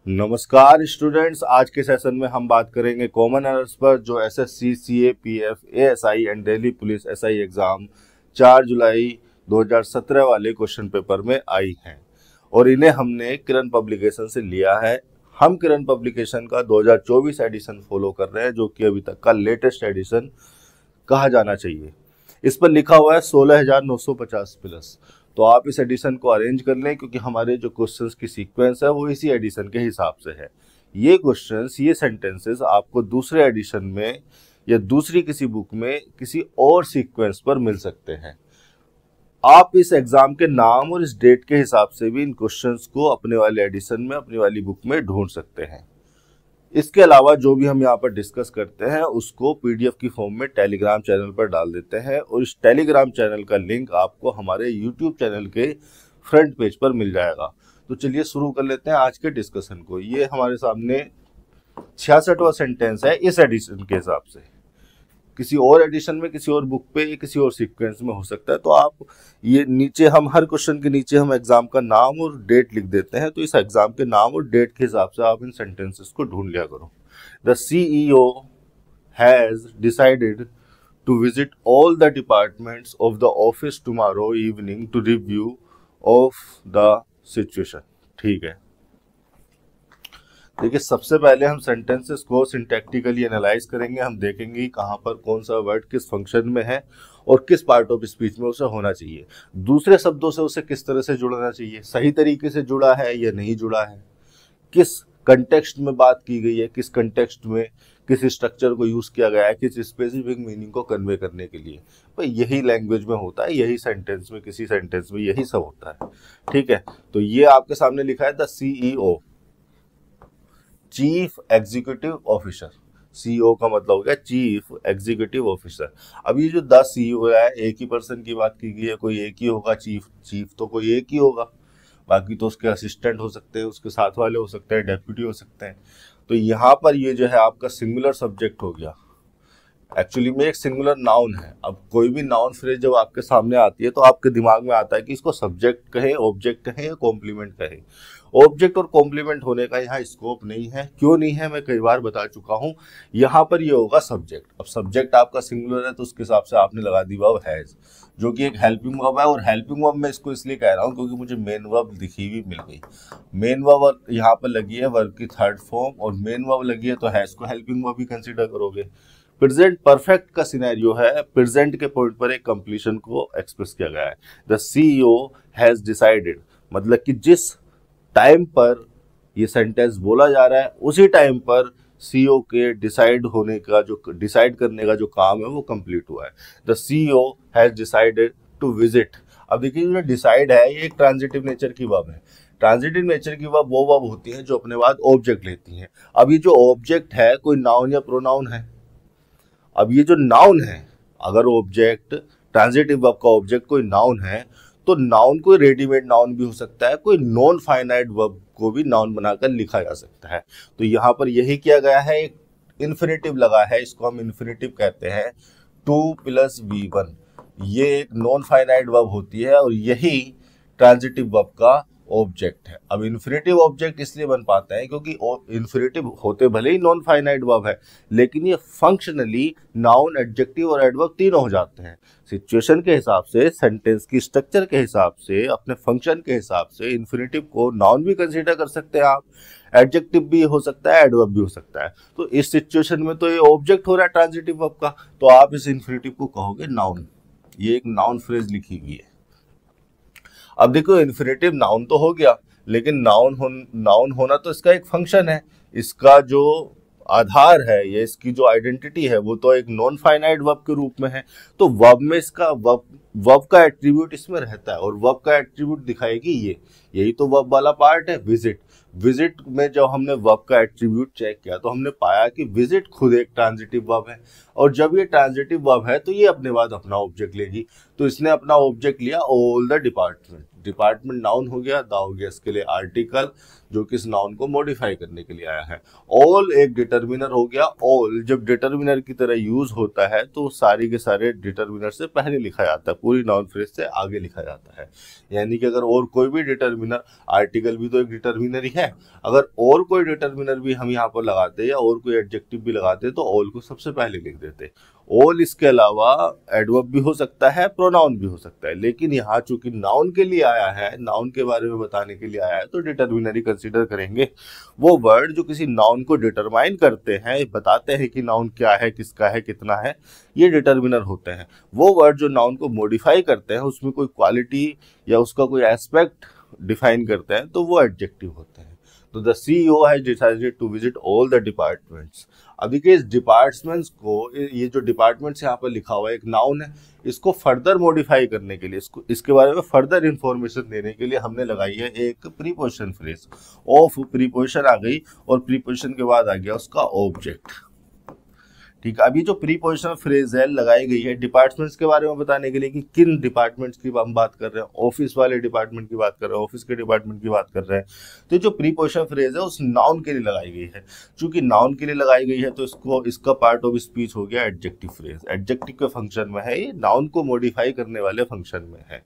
नमस्कार स्टूडेंट्स, आज के सेशन में हम बात करेंगे कॉमन एरर्स पर जो SSC, CA, PF, ASI and Delhi police SI exam 4 जुलाई 2017 वाले क्वेश्चन पेपर में आई हैं और इन्हें हमने किरण पब्लिकेशन से लिया है। हम किरण पब्लिकेशन का 2024 एडिशन फॉलो कर रहे हैं जो कि अभी तक का लेटेस्ट एडिशन कहा जाना चाहिए। इस पर लिखा हुआ है 16,950 प्लस। तो आप इस एडिशन को अरेंज कर लें क्योंकि हमारे जो क्वेश्चंस की सीक्वेंस है वो इसी एडिशन के हिसाब से है। ये क्वेश्चंस, ये सेंटेंसेस आपको दूसरे एडिशन में या दूसरी किसी बुक में किसी और सीक्वेंस पर मिल सकते हैं। आप इस एग्जाम के नाम और इस डेट के हिसाब से भी इन क्वेश्चंस को अपने वाले एडिशन में, अपनी वाली बुक में ढूंढ सकते हैं। इसके अलावा जो भी हम यहाँ पर डिस्कस करते हैं उसको पीडीएफ की फॉर्म में टेलीग्राम चैनल पर डाल देते हैं और इस टेलीग्राम चैनल का लिंक आपको हमारे यूट्यूब चैनल के फ्रंट पेज पर मिल जाएगा। तो चलिए शुरू कर लेते हैं आज के डिस्कशन को। ये हमारे सामने 66वां सेंटेंस है इस एडिशन के हिसाब से। किसी और एडिशन में, किसी और बुक पे, किसी और सीक्वेंस में हो सकता है। तो आप ये नीचे, हम हर क्वेश्चन के नीचे हम एग्जाम का नाम और डेट लिख देते हैं। तो इस एग्जाम के नाम और डेट के हिसाब से आप इन सेंटेंसेस को ढूंढ लिया करो। The CEO has decided to visit all the departments of the office tomorrow evening to review of the situation. ठीक है, देखिए सबसे पहले हम सेंटेंसेस को सिंटैक्टिकली एनालाइज करेंगे। हम देखेंगे कहाँ पर कौन सा वर्ड किस फंक्शन में है और किस पार्ट ऑफ स्पीच में उसे होना चाहिए। दूसरे शब्दों से उसे किस तरह से जुड़ना चाहिए, सही तरीके से जुड़ा है या नहीं जुड़ा है, किस कंटेक्स्ट में बात की गई है, किस कंटेक्स्ट में किस स्ट्रक्चर को यूज किया गया है, किस स्पेसिफिक मीनिंग को कन्वे करने के लिए। भाई यही लैंग्वेज में होता है, यही सेंटेंस में, किसी सेंटेंस में यही सब होता है। ठीक है, तो ये आपके सामने लिखा है the CEO, chief executive officer. CEO का मतलब हो गया चीफ एग्जीक्यूटिव ऑफिसर। अब ये जो द सीईओ है, एक ही पर्सन की बात की गई है, कोई एक ही होगा चीफ तो कोई एक ही होगा, बाकी तो उसके असिस्टेंट हो सकते हैं, उसके साथ वाले हो सकते हैं, डेप्यूटी हो सकते हैं। तो यहाँ पर ये जो है आपका सिंगुलर सब्जेक्ट हो गया। एक्चुअली में एक सिंगुलर नाउन है। अब कोई भी नाउन फ्रेज जब आपके सामने आती है तो आपके दिमाग में आता है कि इसको सब्जेक्ट कहें, ऑब्जेक्ट कहें या कॉम्प्लीमेंट कहें। ऑब्जेक्ट और कॉम्प्लीमेंट होने का यहाँ स्कोप नहीं है। क्यों नहीं है, मैं कई बार बता चुका हूँ। यहाँ पर ये होगा सब्जेक्ट। अब सब्जेक्ट आपका सिंगुलर है तो उसके हिसाब से आपने लगा दी वर्ब हैज, जो कि एक हेल्पिंग वर्ब है। और हेल्पिंग वर्ब मैं इसको इसलिए कह रहा हूँ क्योंकि मुझे मेन वर्ब दिखी हुई मिल गई। मेन वर्ब यहाँ पर लगी है वर्ब की थर्ड फॉर्म और मेन वर्ब लगी है तो हैज को हेल्पिंग वर्ब भी कंसिडर करोगे। प्रेजेंट परफेक्ट का सिनेरियो है, प्रेजेंट के पॉइंट पर एक कंप्लीशन को एक्सप्रेस किया गया है। द CEO हैज डिसाइडेड, मतलब कि जिस टाइम पर ये सेंटेंस बोला जा रहा है उसी टाइम पर CEO के डिसाइड होने का, जो डिसाइड करने का जो काम है वो कंप्लीट हुआ है। The CEO has decided to visit. अब देखिए जो डिसाइड है ये एक ट्रांजिटिव नेचर की वर्ब है। ट्रांजिटिव नेचर की वर्ब वो वर्ब होती है जो अपने बाद ऑब्जेक्ट लेती हैं। अब ये जो ऑब्जेक्ट है कोई नाउन या प्रोनाउन है। अब ये जो नाउन है, अगर ऑब्जेक्ट, ट्रांजिटिव वर्ब का ऑब्जेक्ट कोई नाउन है तो नाउन कोई रेडीमेड नाउन भी हो सकता है, कोई नॉन फाइनाइट वर्ब को भी नाउन बनाकर लिखा जा सकता है। तो यहाँ पर यही किया गया है, एक इन्फिनेटिव लगा है, इसको हम इन्फिनेटिव कहते हैं। 2 + V1 ये एक नॉन फाइनाइट वर्ब होती है और यही ट्रांजिटिव वर्ब का ऑब्जेक्ट है। अब इन्फिनेटिव ऑब्जेक्ट इसलिए बन पाता है क्योंकि इन्फिनेटिव होते भले ही नॉन फाइनाइट वर्ब है लेकिन ये फंक्शनली नाउन, एडजेक्टिव और एडवर्ब तीनों हो जाते हैं। सिचुएशन के हिसाब से, सेंटेंस की स्ट्रक्चर के हिसाब से, अपने फंक्शन के हिसाब से इन्फिनेटिव को नाउन भी कंसीडर कर सकते हैं आप, एडजेक्टिव भी हो सकता है, एडवर्ब भी हो सकता है। तो इस सिचुएशन में तो ये ऑब्जेक्ट हो रहा है ट्रांजिटिव वर्ब का, तो आप इस इन्फिनेटिव को कहोगे नाउन। ये एक नाउन फ्रेज लिखी हुई है। अब देखो इन्फिनेटिव नाउन तो हो गया, लेकिन नाउन होना तो इसका एक फंक्शन है। इसका जो आधार है, ये इसकी जो आइडेंटिटी है वो तो एक नॉन फाइनाइट वर्ब के रूप में है। तो वर्ब में इसका वर्ब का एट्रीब्यूट इसमें रहता है और वर्ब का एट्रीब्यूट दिखाएगी यही तो वर्ब वाला पार्ट है, विजिट। विजिट में जब हमने वर्ब का एट्रीब्यूट चेक किया तो हमने पाया कि विजिट खुद एक ट्रांजिटिव वर्ब है और जब ये ट्रांजिटिव वर्ब है तो ये अपने बाद अपना ऑब्जेक्ट लेगी। तो इसने अपना ऑब्जेक्ट लिया ऑल द डिपार्टमेंट नाउन हो गया, द हो गया इसके लिए आर्टिकल जो कि इस नाउन को मॉडिफाई करने के लिए आया है। ऑल एक डिटर्मिनर हो गया। ऑल जब डिटर्मिनर की तरह यूज होता है तो सारी के सारे डिटर्मिनर से पहले लिखा जाता है, पूरी नाउन फ्रेज से आगे लिखा जाता है। यानी कि अगर और कोई भी डिटर्मिनर, आर्टिकल भी तो एक डिटर्मिनर ही है, अगर और कोई डिटर्मिनर भी हम यहाँ पर लगाते या और कोई एडजेक्टिव भी लगाते तो ऑल को सबसे पहले लिख देते। ऑल इसके अलावा एडवर्ब भी हो सकता है, प्रोनाउन भी हो सकता है, लेकिन यहाँ चूंकि नाउन के लिए आया है, नाउन के बारे में बताने के लिए आया है, तो डिटर्मिनरी कंसीडर करेंगे। वो वर्ड जो किसी नाउन को डिटरमाइन करते हैं, बताते हैं कि नाउन क्या है, किसका है, कितना है, ये डिटर्मिनर होते हैं। वो वर्ड जो नाउन को मॉडिफाई करते हैं, उसमें कोई क्वालिटी या उसका कोई एस्पेक्ट डिफाइन करते हैं, तो वो एडजेक्टिव होते हैं। तो the CEO has decided to visit all the departments। अब देखिए इस डिपार्टमेंट्स को, ये जो डिपार्टमेंट्स यहाँ पर लिखा हुआ है एक नाउन है, इसको फर्दर मॉडिफाई करने के लिए, इसके बारे में फर्दर इंफॉर्मेशन देने के लिए हमने लगाई है एक प्रीपोजिशन फ्रेज। ऑफ प्रीपोजिशन आ गई और प्रीपोजिशन के बाद आ गया उसका ऑब्जेक्ट। ठीक है, अभी जो प्रीपोजिशनल फ्रेज है लगाई गई है डिपार्टमेंट्स के बारे में बताने के लिए कि किन डिपार्टमेंट्स की हम बात कर रहे हैं, ऑफिस वाले डिपार्टमेंट की बात कर रहे हैं, ऑफिस के डिपार्टमेंट की बात कर रहे हैं। तो जो प्रीपोजिशनल फ्रेज है उस नाउन के लिए लगाई गई है। चूंकि नाउन के लिए लगाई गई है तो इसका पार्ट ऑफ स्पीच हो गया एडजेक्टिव फ्रेज। एडजेक्टिव के फंक्शन में है, ये नाउन को मॉडिफाई करने वाले फंक्शन में है।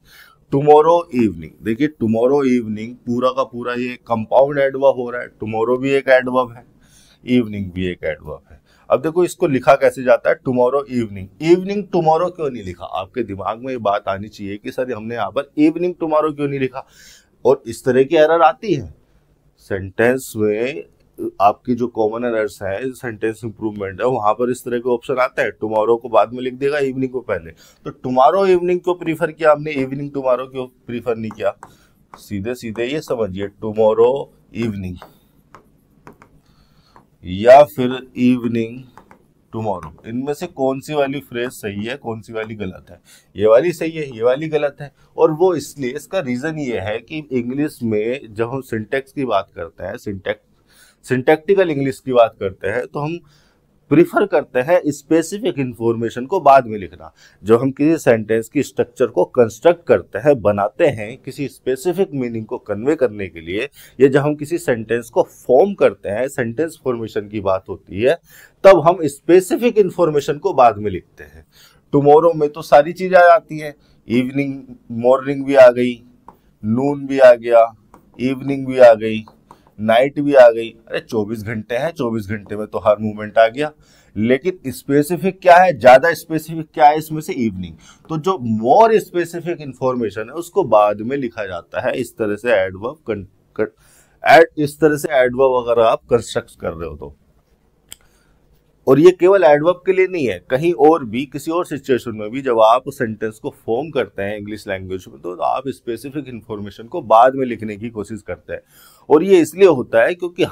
टुमारो इवनिंग, देखिए टुमारो इवनिंग पूरा का पूरा ये कंपाउंड एडवर्ब हो रहा है। टुमारो भी एक एडवर्ब है, इवनिंग भी एक एडवर्ब है। अब देखो इसको लिखा कैसे जाता है, टुमारो इवनिंग। इवनिंग टुमारो क्यों नहीं लिखा? आपके दिमाग में ये बात आनी चाहिए कि सर हमने यहाँ पर इवनिंग टुमारो क्यों नहीं लिखा। और इस तरह की एरर आती है सेंटेंस में, आपकी जो कॉमन एरर्स है, सेंटेंस इंप्रूवमेंट है, वहां पर इस तरह के ऑप्शन आता है। टुमारो को बाद में लिख देगा, इवनिंग को पहले। तो टुमारो इवनिंग क्यों प्रीफर किया हमने, इवनिंग टुमारो क्यों प्रीफर नहीं किया? सीधे सीधे ये समझिए, टुमारो इवनिंग या फिर इवनिंग टुमारो, इनमें से कौन सी वाली फ्रेज सही है, कौन सी वाली गलत है? ये वाली सही है, ये वाली गलत है। और वो इसलिए, इसका रीजन ये है कि इंग्लिश में जब हम सिंटैक्स की बात करते हैं, सिंटैक्टिकल इंग्लिश की बात करते हैं, तो हम प्रीफर करते हैं स्पेसिफिक इंफॉर्मेशन को बाद में लिखना। जब हम किसी सेंटेंस की स्ट्रक्चर को कंस्ट्रक्ट करते हैं, बनाते हैं किसी स्पेसिफिक मीनिंग को कन्वे करने के लिए, या जब हम किसी सेंटेंस को फॉर्म करते हैं, सेंटेंस फॉर्मेशन की बात होती है, तब हम स्पेसिफिक इंफॉर्मेशन को बाद में लिखते हैं। टुमारो में तो सारी चीजें आ जाती हैं, इवनिंग, मॉर्निंग भी आ गई, नून भी आ गया, इवनिंग भी आ गई, नाइट भी आ गई। अरे 24 घंटे हैं, 24 घंटे में तो हर मूवमेंट आ गया। लेकिन स्पेसिफिक क्या है, ज्यादा स्पेसिफिक क्या है इसमें से, इवनिंग। तो जो मोर स्पेसिफिक इंफॉर्मेशन है उसको बाद में लिखा जाता है। इस तरह से एडवर्ब इस तरह से एडवर्ब अगर आप कंस्ट्रक्ट कर रहे हो तो, और ये केवल एडवर्ब के लिए नहीं है, कहीं और भी, किसी और सिचुएशन में भी जब आप सेंटेंस को फॉर्म करते हैं इंग्लिश लैंग्वेज में, तो आप स्पेसिफिक इंफॉर्मेशन को बाद में लिखने की कोशिश करते हैं। और ये इसलिए होता है क्योंकि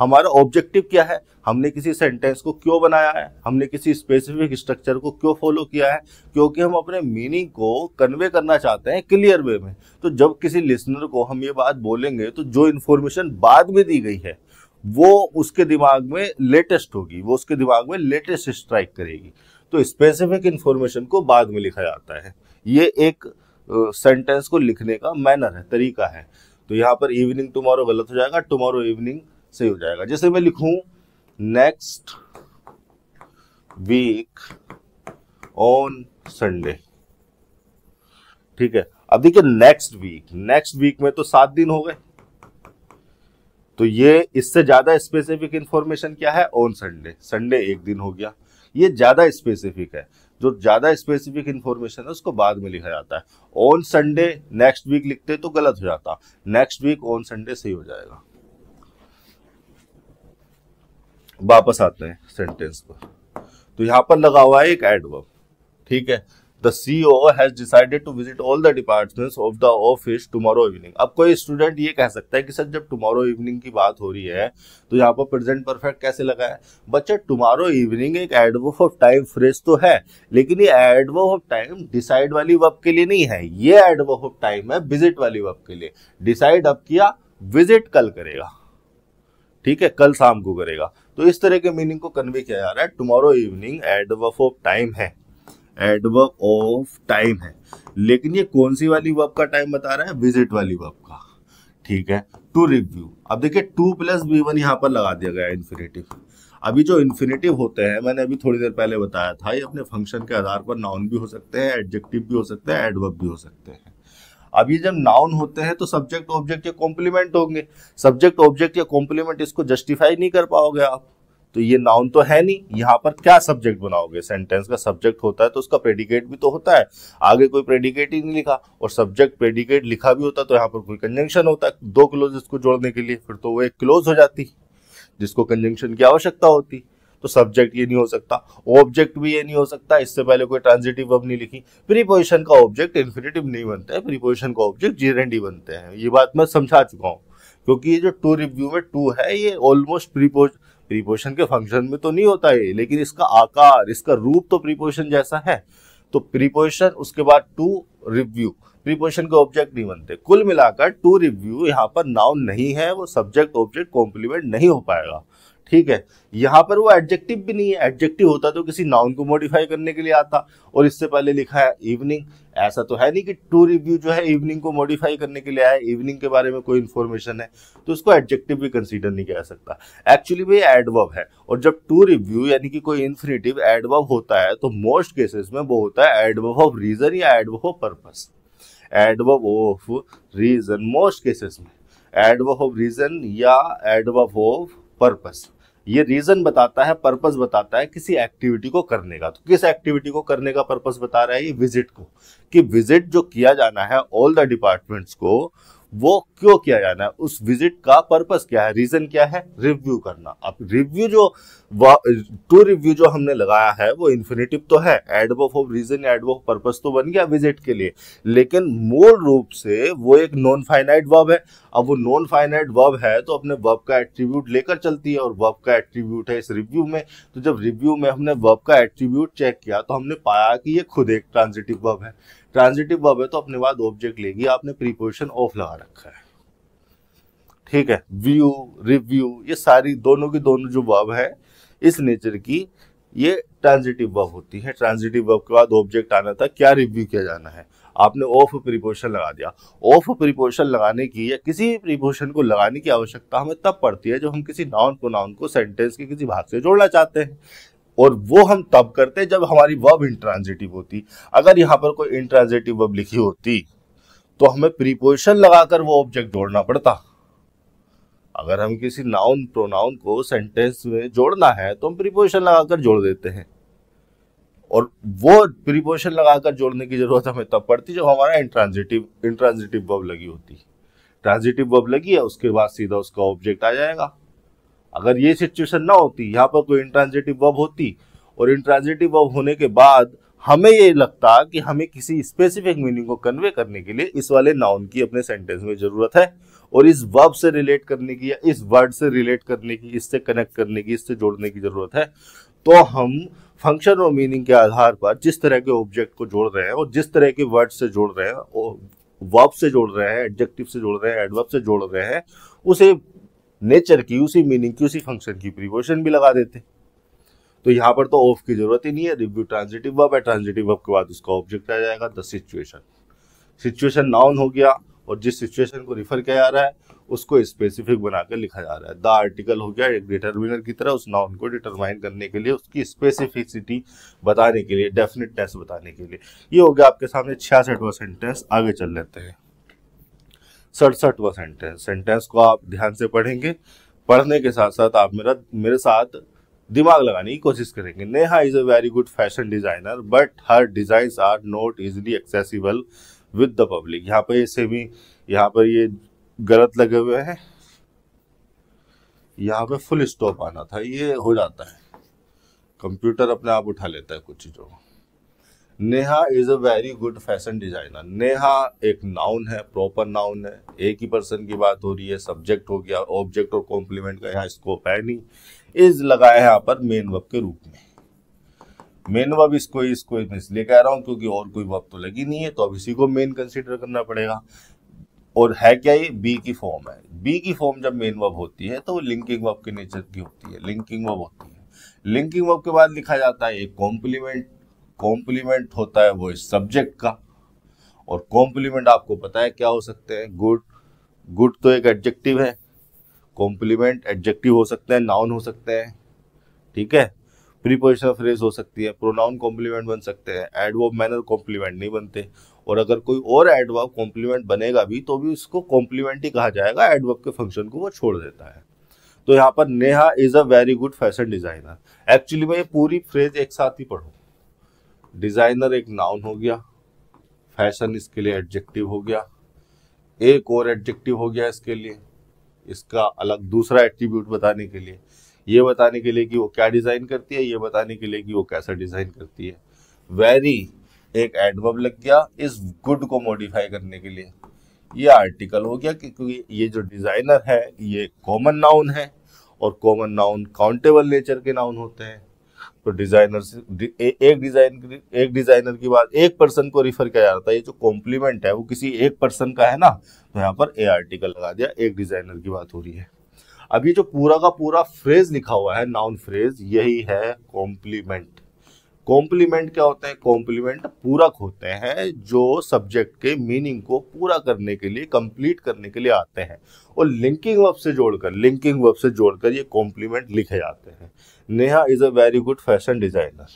हमारा ऑब्जेक्टिव क्या है, हमने किसी सेंटेंस को क्यों बनाया है, हमने किसी स्पेसिफिक स्ट्रक्चर को क्यों फॉलो किया है, क्योंकि हम अपने मीनिंग को कन्वे करना चाहते हैं क्लियर वे में। तो जब किसी लिसनर को हम ये बात बोलेंगे तो जो इन्फॉर्मेशन बाद में दी गई है वो उसके दिमाग में लेटेस्ट होगी, वो उसके दिमाग में लेटेस्ट स्ट्राइक करेगी। तो स्पेसिफिक इंफॉर्मेशन को बाद में लिखा जाता है। ये एक सेंटेंस को लिखने का मैनर है, तरीका है। तो यहाँ पर इवनिंग टुमारो गलत हो जाएगा, टुमारो इवनिंग सही हो जाएगा। जैसे मैं लिखूं नेक्स्ट वीक ऑन संडे, ठीक है। अब देखिए नेक्स्ट वीक में तो 7 दिन हो गए, तो ये इससे ज्यादा स्पेसिफिक इंफॉर्मेशन क्या है, ऑन संडे, संडे एक दिन हो गया, ये ज्यादा स्पेसिफिक है। जो ज्यादा स्पेसिफिक इंफॉर्मेशन है उसको बाद में लिखा जाता है। ऑन संडे नेक्स्ट वीक लिखते तो गलत हो जाता, नेक्स्ट वीक ऑन संडे सही हो जाएगा। वापस आते हैं सेंटेंस पर, तो यहां पर लगा हुआ है एक एडवर्ब, ठीक है। The CEO has decided to visit all the departments of the office tomorrow evening। अब कोई स्टूडेंट ये कह सकता है कि सर जब टुमारो इवनिंग की बात हो रही है तो यहाँ पर प्रेजेंट परफेक्ट कैसे लगा है? बच्चा टुमारो इवनिंग एक एडवर्ब ऑफ टाइम फ्रेज तो है, लेकिन ये एडवर्ब ऑफ टाइम डिसाइड वाली वर्ब के लिए नहीं है, ये एडवर्ब ऑफ टाइम है विजिट वाली वर्ब के लिए। डिसाइड अब किया, विजिट कल करेगा, ठीक है, कल शाम को करेगा। तो इस तरह के मीनिंग को कन्वे किया जा रहा है। Tomorrow evening adverb of time है, एडवर्ब ऑफ टाइम है। लेकिन ये कौन सी वाली वर्ब का टाइम बता रहा है, विजिट वाली वर्ब का, ठीक है। टू रिव्यू, अब देखिए टू प्लस V1 यहाँ पर लगा दिया गया इन्फिनेटिव। अभी जो इन्फिनेटिव होते हैं, मैंने अभी थोड़ी देर पहले बताया था, ये अपने फंक्शन के आधार पर नाउन भी हो सकते हैं, एडजेक्टिव भी हो सकते हैं, एडवर्ब भी हो सकते हैं। अब ये जब नाउन होते हैं तो सब्जेक्ट ऑब्जेक्ट या कॉम्प्लीमेंट होंगे। सब्जेक्ट ऑब्जेक्ट या कॉम्प्लीमेंट इसको जस्टिफाई नहीं कर पाओगे आप, तो ये नाउन तो है नहीं, यहाँ पर क्या सब्जेक्ट बनाओगे। सेंटेंस का सब्जेक्ट होता है तो उसका प्रेडिकेट भी तो होता है, आगे कोई प्रेडिकेट ही नहीं लिखा, और सब्जेक्ट प्रेडिकेट लिखा भी होता तो यहाँ पर कोई कंजंक्शन होता है दो क्लोजेस को जोड़ने के लिए, फिर तो वो एक क्लोज हो जाती जिसको कंजंक्शन की आवश्यकता होती। तो सब्जेक्ट ये नहीं हो सकता, ऑब्जेक्ट भी ये नहीं हो सकता, इससे पहले कोई ट्रांजिटिव वर्ब नहीं लिखी। प्रीपोजिशन का ऑब्जेक्ट इन्फिनेटिव नहीं बनता है, प्रीपोजिशन का ऑब्जेक्ट जीरेंडी बनते हैं, ये बात मैं समझा चुका हूँ। क्योंकि ये जो टू रिव्यू में टू है, ये ऑलमोस्ट प्रीपोजिशन के फंक्शन में तो नहीं होता है, लेकिन इसका आकार, इसका रूप तो प्रीपोजिशन जैसा है। तो प्रीपोजिशन उसके बाद टू रिव्यू, प्रीपोजिशन के ऑब्जेक्ट नहीं बनते। कुल मिलाकर टू रिव्यू यहाँ पर नाउन नहीं है, वो सब्जेक्ट ऑब्जेक्ट कॉम्प्लीमेंट नहीं हो पाएगा, ठीक है। यहाँ पर वो एडजेक्टिव भी नहीं है, एडजेक्टिव होता तो किसी नाउन को मॉडिफाई करने के लिए आता, और इससे पहले लिखा है इवनिंग, ऐसा तो है नहीं कि टू रिव्यू जो है इवनिंग को मॉडिफाई करने के लिए आया, इवनिंग के बारे में कोई इन्फॉर्मेशन है, तो उसको एडजेक्टिव भी कंसीडर नहीं किया सकता। एक्चुअली वो एडवर्ब है, और जब टू रिव्यू यानी कि कोई इन्फिनेटिव एडवर्ब होता है तो मोस्ट केसेस में वो होता है एडवर्ब ऑफ रीजन या adverb of purpose. Adverb of reason most cases में, एडवर्ब ऑफ रीजन या एडवर्ब ऑफ पर्पस। ये रीजन बताता है, पर्पस बताता है किसी एक्टिविटी को करने का। तो किस एक्टिविटी को करने का पर्पस बता रहा है ये विजिट को, कि विजिट जो किया जाना है ऑल द डिपार्टमेंट्स को, वो क्यों किया जाना है, उस विजिट का पर्पस क्या है, रीजन क्या है, रिव्यू करना। अब रिव्यू जो टू रिव्यू जो हमने लगाया है वो इन्फिनेटिव तो है, एडवर्ब ऑफ रीजन या एडवर्ब ऑफ पर्पस तो बन गया विजिट के लिए, लेकिन मूल रूप से वो एक नॉन फाइनाइट वर्ब है। अब वो नॉन फाइनाइट वर्ब है तो अपने वर्ब का एट्रीब्यूट लेकर चलती है, और वर्ब का एट्रीब्यूट है इस रिव्यू में। तो जब रिव्यू में हमने वर्ब का एट्रीब्यूट चेक किया तो हमने पाया कि ये खुद एक ट्रांजिटिव वर्ब है। ट्रांजिटिव वर्ब है तो अपने बाद ऑब्जेक्ट लेगी, आपने प्रीपोजिशन ऑफ लगा रखा है, ठीक है। व्यू, रिव्यू, ये सारी दोनों की दोनों जो वर्ब है इस नेचर की, ये ट्रांजिटिव वर्ब होती है। ट्रांजिटिव वर्ब के बाद ऑब्जेक्ट आना था, क्या रिव्यू किया जाना है, आपने ऑफ प्रीपोजिशन लगा दिया। ऑफ प्रीपोजिशन लगाने की या किसी भी प्रीपोजिशन को लगाने की आवश्यकता हमें तब पड़ती है जब हम किसी नाउन को सेंटेंस के किसी भाग से जोड़ना चाहते हैं, और वो हम तब करते हैं जब हमारी वर्ब इंट्रांजिटिव होती। अगर यहाँ पर कोई इंट्रांजिटिव वर्ब लिखी होती तो हमें प्रीपोजिशन लगाकर वो ऑब्जेक्ट जोड़ना पड़ता। अगर हम किसी नाउन प्रोनाउन को सेंटेंस में जोड़ना है तो हम प्रीपोजिशन लगाकर जोड़ देते हैं, और वो प्रीपोजिशन लगाकर जोड़ने की जरूरत हमें तब पड़ती जब हमारा इंट्रांजिटिव वर्ब लगी होती। ट्रांजिटिव वर्ब लगी है, उसके बाद सीधा उसका ऑब्जेक्ट आ जाएगा। अगर ये सिचुएशन ना होती, यहाँ पर कोई इंट्रांजिटिव वर्ब होती, और इंट्रांजिटिव वर्ब होने के बाद हमें ये लगता कि हमें किसी स्पेसिफिक मीनिंग को कन्वे करने के लिए इस वाले नाउन की अपने सेंटेंस में जरूरत है, और इस वर्ब से रिलेट करने की या इस वर्ड से रिलेट करने की, इससे कनेक्ट करने की, इससे जोड़ने की जरूरत है, तो हम फंक्शन और मीनिंग के आधार पर जिस तरह के ऑब्जेक्ट को जोड़ रहे हैं और जिस तरह के वर्ड से जोड़ रहे हैं, वर्ब से जोड़ रहे हैं, एडजेक्टिव से जोड़ रहे हैं, एडवर्ब से जोड़ रहे हैं, उसे नेचर की, उसी मीनिंग की, उसी फंक्शन की प्रीपोजिशन भी लगा देते। तो यहाँ पर तो ऑफ की जरूरत ही नहीं है, रिव्यू ट्रांजिटिव वर्ब है, ट्रांजिटिव वर्ब के बाद उसका ऑब्जेक्ट आ जाएगा द सिचुएशन। सिचुएशन नाउन हो गया, और जिस सिचुएशन को रिफर किया जा रहा है उसको स्पेसिफिक बनाकर लिखा जा रहा है। द आर्टिकल हो गया एक डिटरमिनर की तरह, उस नाउन को डिटरमाइन करने के लिए, उसकी स्पेसिफिसिटी बताने के लिए, डेफिनेटनेस बताने के लिए। ये हो गया आपके सामने 66वां सेंटेंस। आगे चल लेते हैं 67वां सेंटेंस। सेंटेंस को आप ध्यान से पढ़ेंगे, पढ़ने के साथ साथ आप मेरे साथ दिमाग लगाने की कोशिश करेंगे। Neha is a very good fashion designer but her designs are not easily accessible with the public. यहाँ पर ये सेमी, यहाँ पर ये गलत लगे हुए हैं, यहाँ पे फुल स्टॉप आना था, ये हो जाता है, कंप्यूटर अपने आप उठा लेता है कुछ चीजों को। Neha is a very good fashion designer. Neha एक नाउन है, प्रॉपर नाउन है, एक ही पर्सन की बात हो रही है, सब्जेक्ट हो गया, ऑब्जेक्ट और कॉम्प्लीमेंट का यहाँ स्कोप है नहीं। इज लगाया है यहाँ पर मेन वर्ब के रूप में। मेन वर्ब इसको इसलिए कह रहा हूं क्योंकि और कोई वर्ब तो लगी नहीं है, तो अब इसी को मेन कंसीडर करना पड़ेगा। और है क्या, ये बी की फॉर्म है। बी की फॉर्म जब मेन वर्ब होती है तो वो लिंकिंग वर्ब के नेचर की होती है, लिंकिंग वर्ब होती है। लिंकिंग वर्ब के बाद लिखा जाता है एक कॉम्प्लीमेंट। कॉम्प्लीमेंट होता है वो इस सब्जेक्ट का, और कॉम्प्लीमेंट आपको पता है क्या हो सकते हैं, गुड, गुड तो एक एडजेक्टिव है, कॉम्प्लीमेंट एडजेक्टिव हो सकते हैं, नाउन हो सकते हैं, ठीक है, प्रीपोजिशनल फ्रेज हो सकती है, प्रोनाउन कॉम्प्लीमेंट बन सकते हैं, एडवर्ब मैनर कॉम्प्लीमेंट नहीं बनते, और अगर कोई और एडवर्ब कॉम्प्लीमेंट बनेगा भी तो भी उसको कॉम्प्लीमेंट ही कहा जाएगा, एडवर्ब के फंक्शन को वो छोड़ देता है। तो यहाँ पर Neha is a very good fashion designer, actually में ये पूरी फ्रेज एक साथ ही पढ़ो, डिजाइनर एक नाउन हो गया, फैशन इसके लिए एडजेक्टिव हो गया, एक और एडजेक्टिव हो गया इसके लिए, इसका अलग दूसरा एट्रीब्यूट बताने के लिए, ये बताने के लिए कि वो क्या डिजाइन करती है, ये बताने के लिए कि वो कैसा डिजाइन करती है। वेरी एक एडवर्ब लग गया इस गुड को मॉडिफाई करने के लिए, ये आर्टिकल हो गया क्योंकि ये जो डिजाइनर है ये कॉमन नाउन है, और कॉमन नाउन काउंटेबल नेचर के नाउन होते हैं। तो डिजाइनर से एक डिजाइनर की बात एक पर्सन को रिफर किया जाता है, ये जो कॉम्प्लीमेंट है वो किसी एक पर्सन का है ना, तो यहाँ पर ए आर्टिकल लगा दिया, एक डिजाइनर की बात हो रही है। अब ये जो पूरा का पूरा फ्रेज लिखा हुआ है नाउन फ्रेज, यही है कॉम्प्लीमेंट। कॉम्प्लीमेंट क्या होते हैं, कॉम्प्लीमेंट पूरक होते हैं जो सब्जेक्ट के मीनिंग को पूरा करने के लिए, कंप्लीट करने के लिए आते हैं, और लिंकिंग वर्ब से जोड़कर ये कॉम्प्लीमेंट लिखे जाते हैं। Neha is a very good fashion designer,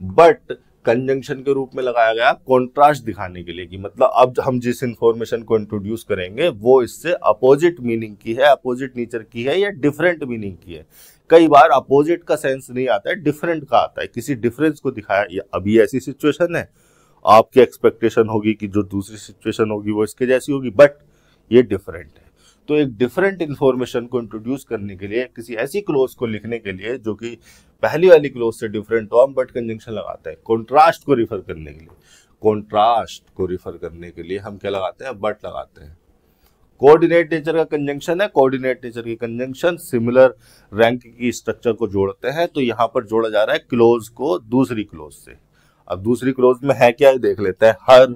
but conjunction के रूप में लगाया गया कॉन्ट्रास्ट दिखाने के लिए, कि मतलब अब हम जिस इंफॉर्मेशन को इंट्रोड्यूस करेंगे वो इससे अपोजिट मीनिंग की है, अपोजिट नेचर की है, या डिफरेंट मीनिंग की है। कई बार अपोजिट का सेंस नहीं आता है, डिफरेंट का आता है, किसी डिफरेंस को दिखाया। अभी ऐसी सिचुएशन है, आपकी एक्सपेक्टेशन होगी कि जो दूसरी सिचुएशन होगी वो इसके जैसी होगी, बट ये डिफरेंट है। तो एक डिफरेंट इंफॉर्मेशन को इंट्रोड्यूस करने के लिए, किसी ऐसी क्लोज को लिखने के लिए जो कि पहली वाली क्लोज से डिफरेंट हो, हम बट कंजंक्शन लगाते हैं। कॉन्ट्रास्ट को रिफर करने के लिए हम क्या लगाते हैं, बट लगाते हैं। कोऑर्डिनेट नेचर का कंजंक्शन है, कोऑर्डिनेट नेचर की कंजंक्शन सिमिलर रैंक की स्ट्रक्चर को जोड़ते हैं, तो यहां पर जोड़ा जा रहा है क्लोज को दूसरी क्लोज से। अब दूसरी क्लोज में है क्या, देख लेते हैं। हर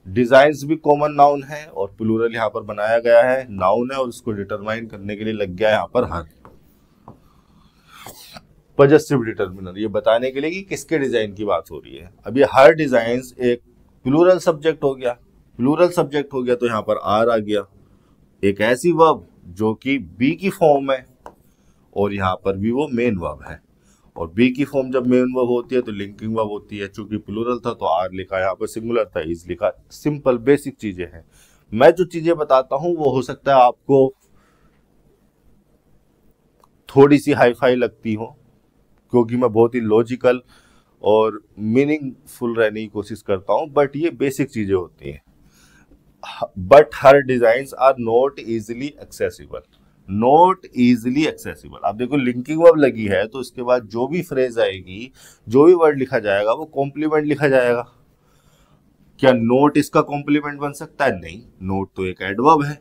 डिजाइन्स भी कॉमन नाउन है, और प्लूरल यहाँ पर बनाया गया है, नाउन है, और उसको डिटरमाइन करने के लिए लग गया यहाँ पर हर पजेसिव डिटर्मिनर, ये बताने के लिए कि किसके डिजाइन की बात हो रही है। अब ये हर डिजाइन्स एक प्लूरल सब्जेक्ट हो गया, तो यहाँ पर आर आ गया, एक ऐसी वर्ब जो कि बी की फॉर्म है, और यहाँ पर भी वो मेन वर्ब है, और बी की फॉर्म जब मेन वर्ब होती है तो लिंकिंग वर्ब होती है। चूंकि प्लूरल था तो आर लिखा, यहाँ पर सिंगुलर था इज लिखा। सिंपल बेसिक चीजें हैं। मैं जो चीजें बताता हूं वो हो सकता है आपको थोड़ी सी हाई फाई लगती हो, क्योंकि मैं बहुत ही लॉजिकल और मीनिंगफुल रहने की कोशिश करता हूं, बट ये बेसिक चीजें होती हैं। But her designs are not easily accessible. अब देखो लिंकिंग वर्ब लगी है, तो इसके बाद जो भी फ्रेज आएगी, जो भी वर्ड लिखा जाएगा वो कॉम्प्लीमेंट लिखा जाएगा। क्या नोट इसका कॉम्प्लीमेंट बन सकता है? नहीं, नोट तो एक एडवर्ब है।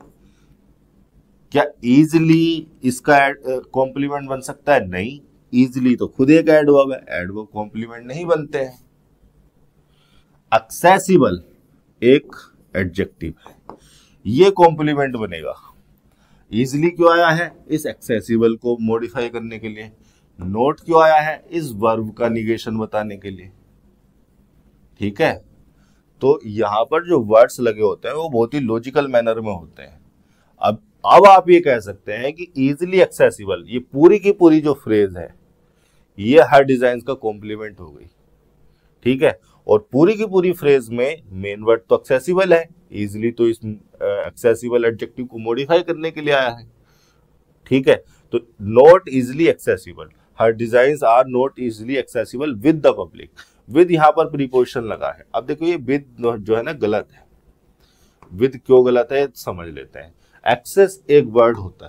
क्या इजीली इसका कॉम्प्लीमेंट बन सकता है? नहीं, इजीली तो खुद एक एडवर्ब है, एडवर्ब कॉम्प्लीमेंट नहीं बनते हैं। एक्सेसिबल एक एडजेक्टिव है, ये कॉम्प्लीमेंट बनेगा। इजीली क्यों आया है? इस एक्सेसिबल को मॉडिफाई करने के लिए। नोट क्यों आया है? इस वर्ब का निगेशन बताने के लिए। ठीक है, तो यहां पर जो वर्ड्स लगे होते हैं वो बहुत ही लॉजिकल मैनर में होते हैं। अब आप ये कह सकते हैं कि इजीली एक्सेसिबल, ये पूरी की पूरी जो फ्रेज है ये हर डिजाइन का कॉम्प्लीमेंट हो गई। ठीक है, और पूरी की पूरी फ्रेज में मेन वर्ड तो एक्सेसिबल है, इजीली तो इस एक्सेसिबल एडजेक्टिव को मॉडिफाई करने के लिए आया है। ठीक है, तो not easily accessible, her designs are not easily accessible with the public. With यहाँ पर प्रीपोजिशन लगा है। अब देखो ये विद जो है ना गलत है। विद क्यों गलत है समझ लेते हैं। एक्सेस एक वर्ड होता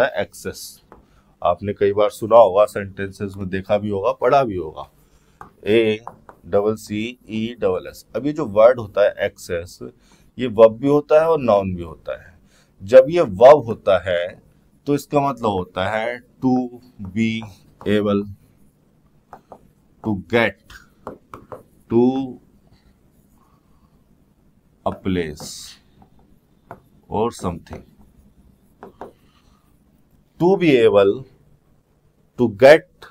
है, एक्सेस। आपने कई बार सुना होगा, सेंटेंसेस में देखा भी होगा, पढ़ा भी होगा, ACCESS। अब ये जो वर्ड होता है एक्सेस, ये वर्ब भी होता है और नाउन भी होता है। जब ये वर्ब होता है तो इसका मतलब होता है to be able to get to a place or something. To be able to get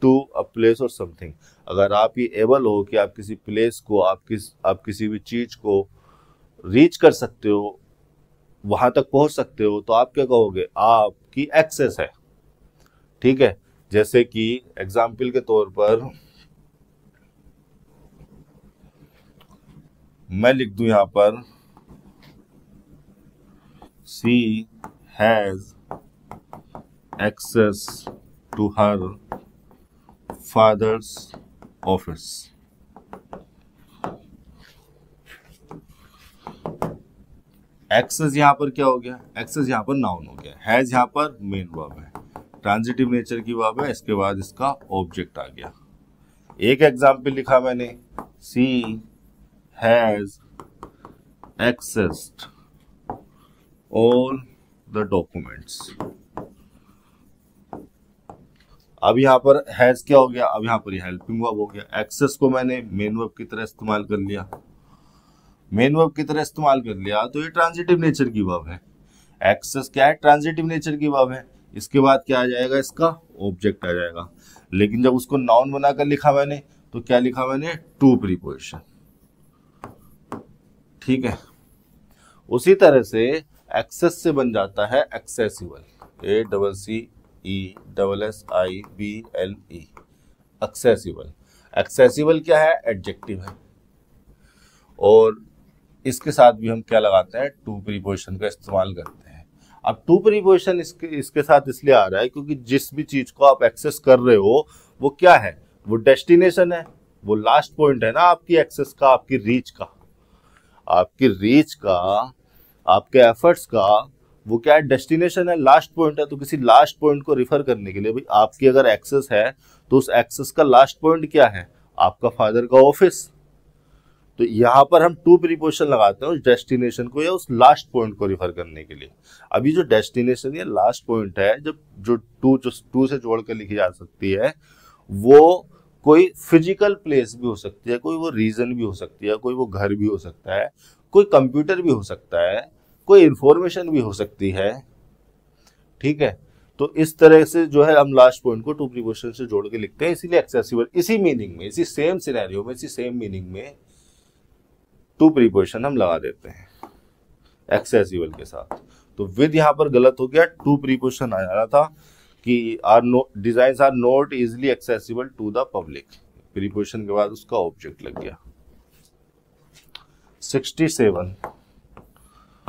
to a place or something. अगर आप ये एबल हो कि आप किसी प्लेस को, आप किसी भी चीज को रीच कर सकते हो, वहां तक पहुंच सकते हो, तो आप क्या कहोगे, आपकी एक्सेस है। ठीक है, जैसे कि एग्जाम्पल के तौर पर मैं लिख दूं यहां पर she has access to her father's office. Access यहां पर क्या हो गया, एक्सेस यहां पर नाउन हो गया, हैज यहां पर मेन वर्ब है, ट्रांजिटिव नेचर की वर्ब है, इसके बाद इसका ऑब्जेक्ट आ गया। एक एग्जाम्पल लिखा मैंने, she has accessed all the documents. अब यहां पर हैज क्या हो गया, अब यहां पर हेल्पिंग वर्ब हो गया। एक्सेस को मैंने मेन वर्ब की तरह इस्तेमाल कर लिया, मेन वर्ब की तरह इस्तेमाल कर लिया, तो ये ट्रांजिटिव नेचर की वर्ब है। एक्सेस क्या है, ट्रांजिटिव नेचर की वर्ब है। इसके बाद क्या आ जाएगा, इसका ऑब्जेक्ट आ जाएगा। लेकिन जब उसको नाउन बनाकर लिखा मैंने, तो क्या लिखा मैंने, टू प्रीपोजिशन। ठीक है, उसी तरह से एक्सेस से बन जाता है एक्सेसिबल, ACCESSIBLE, एक्सेसिबल। एक्सेसिबल क्या है, एडजेक्टिव है, और इसके साथ भी हम क्या लगाते हैं, टू प्रीपोजिशन का इस्तेमाल करते हैं। अब टू प्रीपोजिशन इसके साथ इसलिए आ रहा है क्योंकि जिस भी चीज को आप एक्सेस कर रहे हो वो क्या है, वो डेस्टिनेशन है, वो लास्ट पॉइंट है ना आपकी एक्सेस का, आपकी रीच का, आपकी रीच का, आपके एफर्ट्स का, वो क्या है, डेस्टिनेशन है, लास्ट पॉइंट है। तो किसी लास्ट पॉइंट को रिफर करने के लिए भाई आपकी अगर एक्सेस है तो उस एक्सेस का लास्ट पॉइंट क्या है, आपका फादर का ऑफिस। तो यहां पर हम टू प्रीपोजिशन लगाते हैं उस डेस्टिनेशन को या उस लास्ट पॉइंट को रिफर करने के लिए। अभी जो डेस्टिनेशन या लास्ट पॉइंट है, जब जो टू से जोड़कर लिखी जा सकती है, वो कोई फिजिकल प्लेस भी हो सकती है, कोई वो रीजन भी हो सकती है, कोई वो घर भी हो सकता है, कोई कंप्यूटर भी हो सकता है, कोई इंफॉर्मेशन भी हो सकती है। ठीक है, तो इस तरह से जो है हम लास्ट पॉइंट को टू प्रीपोजिशन से जोड़ के लिखते हैं, इसीलिए एक्सेसिबल। इसी मीनिंग में, इसी सेम सिनेरियो में, इसी सेम मीनिंग में टू प्रीपोजिशन हम लगा देते हैं एक्सेसिबल के साथ। तो विद यहां पर गलत हो गया, टू प्रीपोजिशन आ जाना था कि designs are not easily accessible to the public, preposition के बाद उसका ऑब्जेक्ट लग गया। 67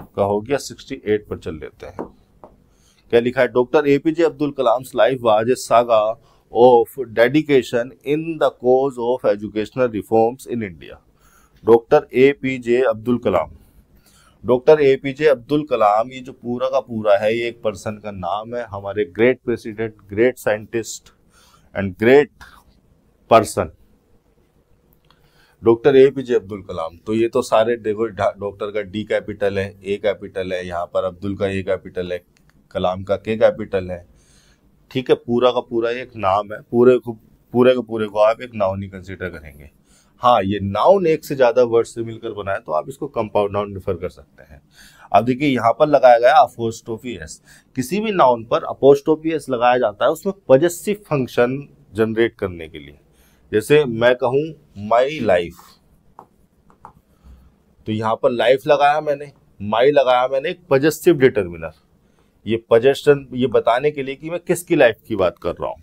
का हो गया, 68 पर चल लेते हैं। क्या लिखा है, doctor APJ Abdul Kalam's life was a saga of dedication in the cause of educational reforms in India. Doctor APJ Abdul Kalam, doctor APJ Abdul Kalam, ये जो पूरा का पूरा है ये एक पर्सन का नाम है, हमारे great president, great scientist and great person doctor APJ Abdul Kalam. तो ये तो सारे देखो, डॉक्टर का डी कैपिटल है, ए कैपिटल है, यहाँ पर अब्दुल का ए कैपिटल है, कलाम का के कैपिटल है। ठीक है, पूरा का पूरा एक नाम है, पूरे के पूरे को आप एक नाउन ही कंसीडर करेंगे। हाँ, ये नाउन एक से ज्यादा वर्ड से मिलकर बना है तो आप इसको कंपाउंड नाउन रेफर कर सकते हैं। अब देखिए यहाँ पर लगाया गया अपोस्ट्रोफी एस। किसी भी नाउन पर अपोस्ट्रोफी एस लगाया जाता है उसमें पॉजेसिव फंक्शन जनरेट करने के लिए। जैसे मैं कहूं माई लाइफ, तो यहां पर लाइफ लगाया मैंने, माई लगाया मैंने, एक पॉजेसिव डिटर्मिनर। ये पॉजेशन ये बताने के लिए कि मैं किसकी लाइफ की बात कर रहा हूं।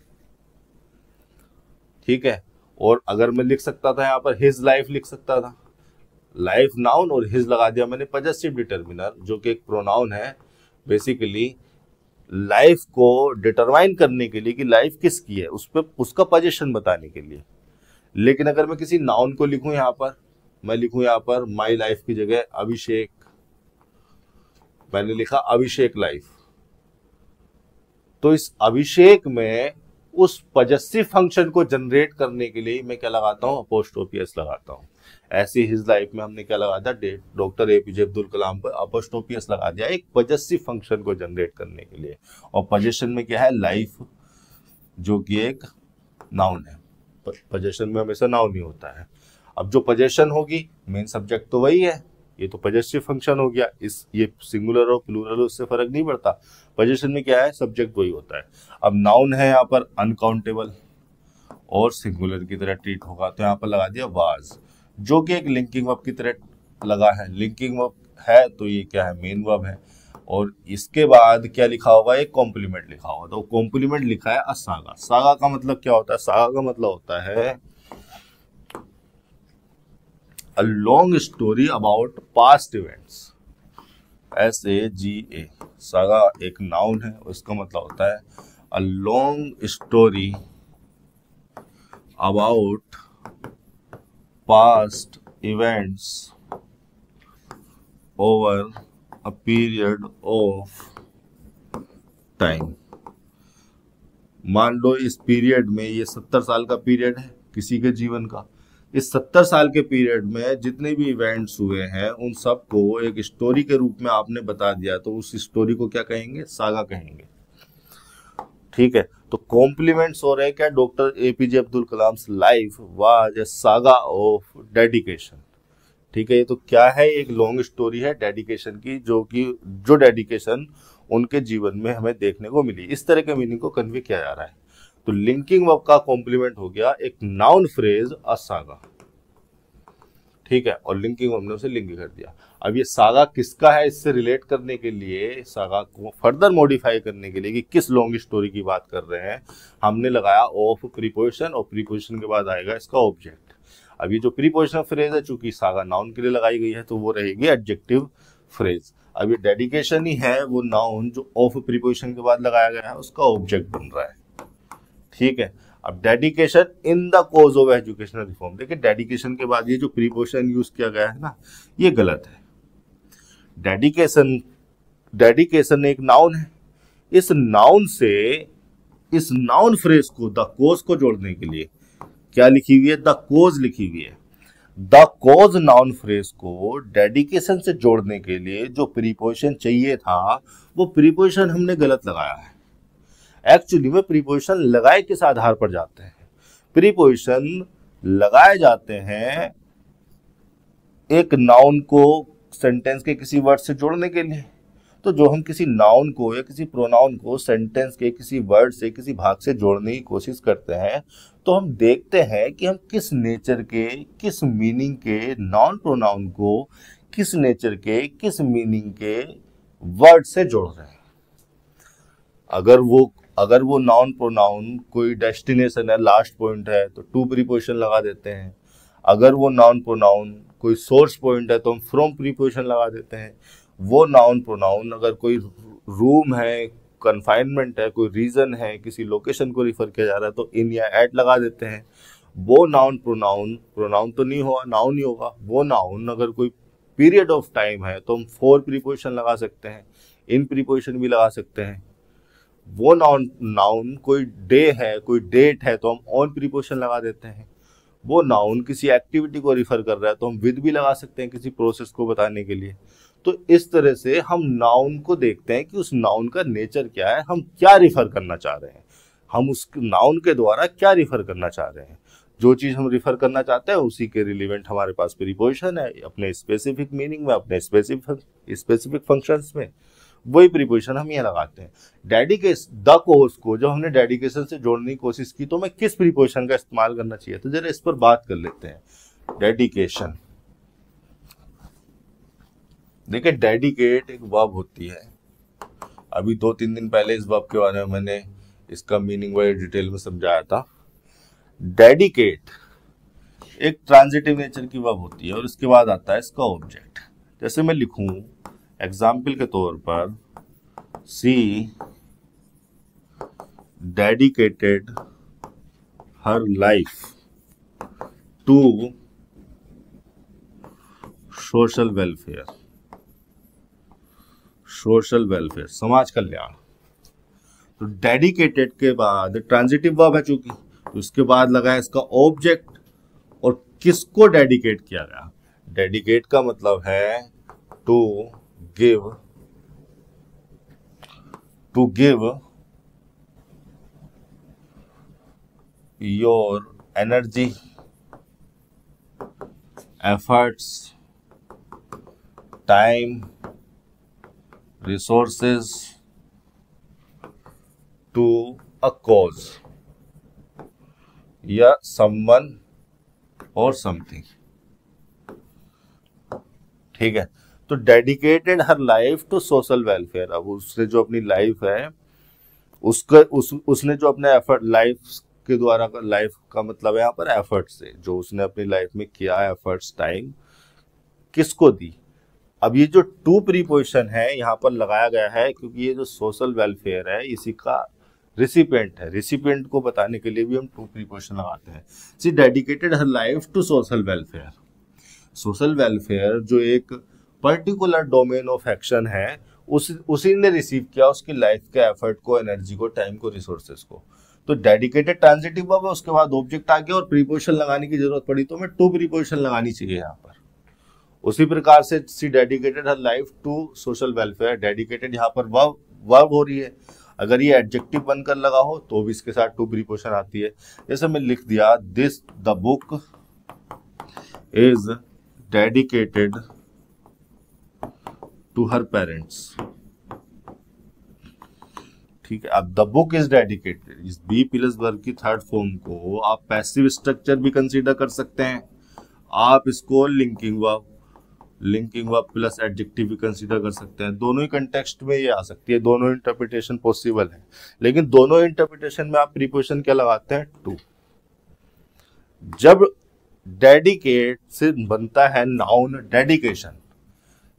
ठीक है, और अगर मैं लिख सकता था यहाँ पर हिज लाइफ लिख सकता था, लाइफ नाउन और हिज लगा दिया मैंने पॉजेसिव डिटर्मिनर, जो कि एक प्रोनाउन है बेसिकली लाइफ को डिटरमाइन करने के लिए कि लाइफ किसकी है, उस पर उसका पोजीशन बताने के लिए। लेकिन अगर मैं किसी नाउन को लिखूं यहाँ पर, मैं लिखूं यहाँ पर माई लाइफ की जगह अभिषेक, मैंने लिखा अभिषेक लाइफ, तो इस अभिषेक में उस पॉजेसिव फंक्शन को जनरेट करने के लिए मैं क्या लगाता हूं, अपोस्ट्रोफी एस लगाता हूं। ऐसे हिज लाइफ में हमने क्या लगा दिया, डॉक्टर एपीजे अब्दुल कलाम पर अपोस्ट्रोफी एस लगा दिया एक पॉजेसिव फंक्शन को जनरेट करने के लिए। और पोजेशन में क्या है, लाइफ, जो कि एक नाउन है। पोजेशन में हमेशा नाउन ही होता है। अब जो पोजेशन होगी, मेन सब्जेक्ट तो वही है, ये तो पॉजेसिव फंक्शन हो गया। इस ये सिंगुलर और प्लूरल उससे फर्क नहीं पड़ता। पोजीशन में क्या है, सब्जेक्ट वही होता है। अब नाउन है यहाँ पर अनकाउंटेबल, और सिंगुलर की तरह ट्रीट होगा। तो यहाँ पर लगा दिया वाज, जो कि एक लिंकिंग वर्ब की तरह लगा है। लिंकिंग वर्ब है तो ये क्या है, मेन वर्ब है। और इसके बाद क्या लिखा होगा, एक कॉम्प्लीमेंट लिखा होगा। तो कॉम्प्लीमेंट लिखा है असागा। सागा का मतलब क्या होता है, सागा का मतलब होता है a long story about past events. SAGA, saga एक नाउन है, उसका मतलब होता है a long story about past events over a period of time. मान लो इस पीरियड में, ये 70 साल का पीरियड है किसी के जीवन का। इस 70 साल के पीरियड में जितने भी इवेंट्स हुए हैं उन सबको एक स्टोरी के रूप में आपने बता दिया, तो उस स्टोरी को क्या कहेंगे, सागा कहेंगे। ठीक है, तो कॉम्प्लीमेंट्स हो रहे हैं क्या, doctor APJ Abdul Kalam life was a saga of dedication. ठीक है, ये तो क्या है, एक लॉन्ग स्टोरी है डेडिकेशन की, जो डेडिकेशन उनके जीवन में हमें देखने को मिली। इस तरह के मीनिंग को कन्वे किया जा रहा है। तो लिंकिंग वर्ब का कॉम्प्लीमेंट हो गया एक नाउन फ्रेज अ सागा। ठीक है, और लिंकिंग वर्ब ने उसे लिंक कर दिया। अब ये सागा किसका है, इससे रिलेट करने के लिए, सागा को फर्दर मॉडिफाई करने के लिए कि किस लॉन्ग स्टोरी की बात कर रहे हैं, हमने लगाया ऑफ प्रीपोजिशन, और प्रीपोजिशन के बाद आएगा इसका ऑब्जेक्ट। अब ये जो प्रीपोजिशनल फ्रेज है, चूंकि सागा नाउन के लिए लगाई गई है तो वो रहेगी एडजेक्टिव फ्रेज। अब ये डेडिकेशन ही है वो नाउन जो ऑफ प्रीपोजिशन के बाद लगाया गया है, उसका ऑब्जेक्ट बन रहा है। ठीक है, अब dedication in the cause of educational reform. देखिए डेडिकेशन के बाद ये जो प्रीपोजिशन यूज किया गया है ना, ये गलत है। डेडिकेशन एक नाउन है। इस नाउन से इस नाउन फ्रेज को, द कोज को जोड़ने के लिए क्या लिखी हुई है, द कोज लिखी हुई है। द कोज नाउन फ्रेज को डेडिकेशन से जोड़ने के लिए जो प्रीपोजिशन चाहिए था, वो प्रीपोजिशन हमने गलत लगाया है। एक्चुअली में प्रीपोजिशन लगाए किस आधार पर जाते हैं, प्रीपोजिशन लगाए जाते हैं एक नाउन को सेंटेंस के किसी वर्ड से जोड़ने के लिए। तो जो हम किसी नाउन को या किसी प्रोनाउन को सेंटेंस के किसी वर्ड से, किसी भाग से जोड़ने की कोशिश करते हैं, तो हम देखते हैं कि हम किस नेचर के, किस मीनिंग के नॉन प्रोनाउन को किस नेचर के, किस मीनिंग के वर्ड से जोड़ रहे हैं। अगर वो नाउन प्रोनाउन कोई डेस्टिनेशन है, लास्ट पॉइंट है, तो टू प्रीपोजिशन लगा देते हैं। अगर वो नाउन प्रोनाउन कोई सोर्स पॉइंट है तो हम फ्रॉम प्रीपोजिशन लगा देते हैं। वो नाउन प्रोनाउन अगर कोई रूम है, कन्फाइनमेंट है, कोई रीजन है, किसी लोकेशन को रिफर किया जा रहा है तो इन या एट लगा देते हैं। वो नाउन प्रोनाउन तो नहीं होगा, नाउन ही होगा। वो नाउन अगर कोई पीरियड ऑफ टाइम है तो हम फॉर प्रीपोजिशन लगा सकते हैं, इन प्रीपोजिशन भी लगा सकते हैं। वो नाउन कोई डे है, कोई डेट है तो हम ऑन प्रीपोजिशन लगा देते हैं। वो नाउन किसी एक्टिविटी को रिफर कर रहा है तो हम विद भी लगा सकते हैं किसी प्रोसेस को बताने के लिए। तो इस तरह से हम नाउन को देखते हैं कि उस नाउन का नेचर क्या है, हम क्या रिफर करना चाह रहे हैं, हम उस नाउन के द्वारा क्या रिफर करना चाह रहे हैं। जो चीज हम रिफर करना चाहते हैं उसी के रिलेवेंट हमारे पास प्रीपोजिशन है, अपने स्पेसिफिक मीनिंग में, अपने स्पेसिफिक फंक्शंस में। वही प्रीपोजिशन हम यहाँ लगाते हैं। डेडिकेशन, द कोर्स को जब हमने डेडिकेशन से जोड़ने की कोशिश की तो हमें किस प्रीपोजिशन का इस्तेमाल करना चाहिए, तो जरा इस पर बात कर लेते हैं। डेडिकेशन, देखिए डेडिकेट एक वर्ब होती है। अभी 2-3 दिन पहले इस वर्ब के बारे में मैंने इसका मीनिंग बड़े डिटेल में समझाया था। डेडिकेट एक ट्रांजिटिव नेचर की वर्ब होती है और इसके बाद आता है इसका ऑब्जेक्ट। जैसे मैं लिखूं एग्जाम्पल के तौर पर, she dedicated her life to social welfare, समाज कल्याण। तो डेडिकेटेड के बाद ट्रांजिटिव वर्ब है चूंकि, तो उसके बाद लगा है इसका ऑब्जेक्ट। और किसको डेडिकेट किया गया, डेडिकेट का मतलब है to give your energy, efforts, time, resources to a cause, या समवन और समथिंग। ठीक है, तो dedicated her life to social welfare. अब उसने जो अपनी लाइफ है उसने जो अपने एफर्ट लाइफ के द्वारा, लाइफ का मतलब है यहाँ पर एफर्ट से, जो उसने अपनी लाइफ में किया एफर्ट्स, टाइम किसको दी। अब ये जो टू प्रीपोजिशन है यहाँ पर लगाया गया है क्योंकि ये जो सोशल वेलफेयर है इसी का रिसिपिएंट है। रिसिपिएंट को बताने के लिए भी हम टू प्रीपोजिशन लगाते हैं। She dedicated her life to social welfare. Social welfare जो एक पर्टिकुलर डोमेन ऑफ एक्शन है उसी ने रिसीव किया उसकी लाइफ के एफर्ट को, एनर्जी को, टाइम को, रिसोर्सेज को। तो डेडिकेटेड ट्रांजिटिव वर्ब है, उसके बाद ऑब्जेक्ट आ गया और प्रीपोजिशन लगाने की जरूरत पड़ी तो मैं टू प्रीपोजिशन लगानी चाहिए यहाँ पर। उसी प्रकार से she dedicated her life to social welfare. Dedicated यहाँ पर वर्ब हो रही है, अगर ये एडजेक्टिव बनकर लगा हो तो भी इसके साथ टू प्रीपोजिशन आती है। जैसे मैं लिख दिया this the book is dedicated to her parents. ठीक है, अब द बुक इज डेडिकेटेड, इस बी प्लस वर्ब की थर्ड फॉर्म को आप पैसिव स्ट्रक्चर भी कंसीडर कर सकते हैं, आप इसको लिंकिंग वर्ब प्लस एडजेक्टिव भी कंसीडर कर सकते हैं। दोनों ही कंटेक्स्ट में ये आ सकती है, दोनों इंटरप्रिटेशन पॉसिबल है, लेकिन दोनों इंटरप्रिटेशन में आप प्रीपोजिशन क्या लगाते हैं, टू। जब डेडिकेट से बनता है नाउन डेडिकेशन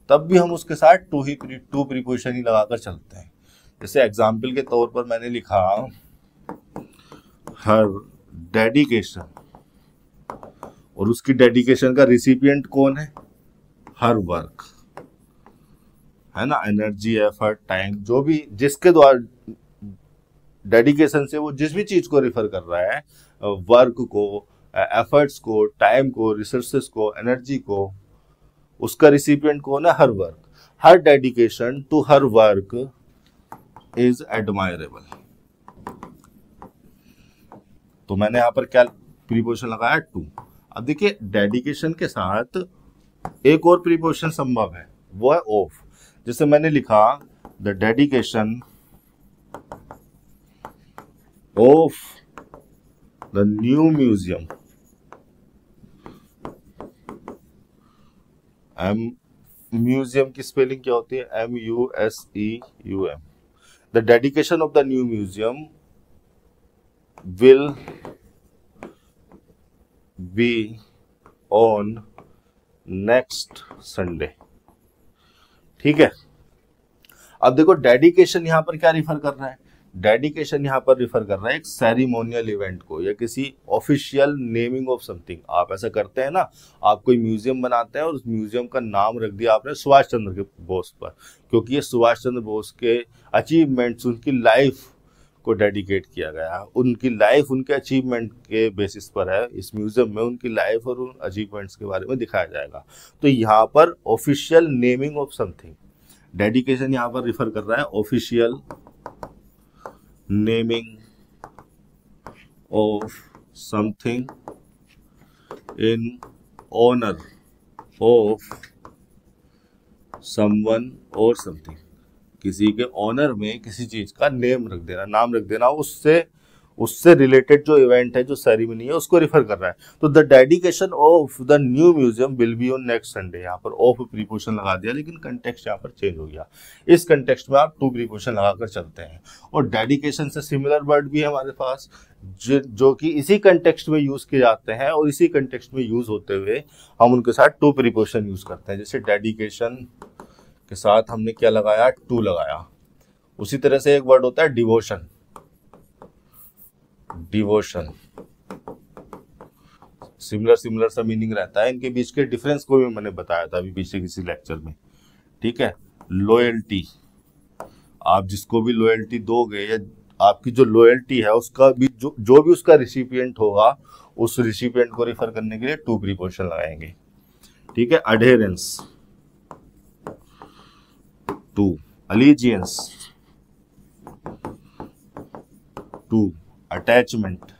तब भी हम उसके साथ टू प्रीपोजिशन ही लगाकर चलते हैं। जैसे एग्जाम्पल के तौर पर मैंने लिखा हर डेडिकेशन, और उसकी डेडिकेशन का रिसिपिएंट कौन है, हर वर्क, है ना, एनर्जी, एफर्ट, टाइम, जो भी जिसके द्वारा डेडिकेशन से वो जिस भी चीज को रिफर कर रहा है, वर्क को, एफर्ट्स को, टाइम को, रिसोर्सेस को, एनर्जी को, उसका रिसिपिएंट कौन है, her work. Her dedication to her work is admirable. तो मैंने यहां पर क्या प्रीपोजिशन लगाया, टू। अब देखिए डेडिकेशन के साथ एक और प्रीपोजिशन संभव है, वो है ऑफ। जैसे मैंने लिखा the dedication of the new museum, museum की स्पेलिंग क्या होती है, MUSEUM। The dedication of the new museum will be on next Sunday. ठीक है, अब देखो डेडिकेशन यहां पर क्या रिफर कर रहा है, डेडिकेशन यहां पर रिफर कर रहा है एक सेरिमोनियल इवेंट को या किसी ऑफिशियल नेमिंग ऑफ समथिंग। आप ऐसा करते हैं ना, आप कोई म्यूजियम बनाते हैं और उस म्यूजियम का नाम रख दिया आपने सुभाष चंद्र के बोस पर, क्योंकि ये सुभाष चंद्र बोस के अचीवमेंट्स, उनकी लाइफ को डेडिकेट किया गया है, उनकी लाइफ उनके अचीवमेंट के बेसिस पर है। इस म्यूजियम में उनकी लाइफ और उन अचीवमेंट्स के बारे में दिखाया जाएगा। तो यहाँ पर official naming of something, dedication यहाँ पर रिफर कर रहा है official naming of something in honour of someone or something. किसी के ऑनर में किसी चीज का नेम रख देना, नाम रख देना, उससे रिलेटेड जो इवेंट है, जो सेरेमनी है, उसको रिफर कर रहा है। तो the dedication of the new museum will be on next Sunday. यहाँ पर ऑफ प्रीपोजिशन लगा दिया, लेकिन कंटेक्स्ट यहाँ पर चेंज हो गया। इस कंटेक्स्ट में आप टू प्रीपोजिशन लगाकर चलते हैं। और डेडिकेशन से सिमिलर वर्ड भी है हमारे पास जो कि इसी कंटेक्स्ट में यूज किए जाते हैं, और इसी कंटेक्स्ट में यूज होते हुए हम उनके साथ टू प्रीपोजिशन यूज करते हैं। जैसे डेडिकेशन के साथ हमने क्या लगाया, टू लगाया। उसी तरह से एक वर्ड होता है डिवोशन, डिवोशन सिमिलर सा मीनिंग रहता है। इनके बीच के डिफरेंस को भी मैंने बताया था अभी पीछे किसी लेक्चर में। ठीक है, लॉयल्टी, आप जिसको भी लॉयल्टी दोगे या आपकी जो लॉयल्टी है उसका भी जो भी उसका रिसिपिएंट होगा, उस रिसिपिएंट को रिफर करने के लिए टू प्रीपोजिशन लगाएंगे। ठीक है, adherence to, allegiance to, attachment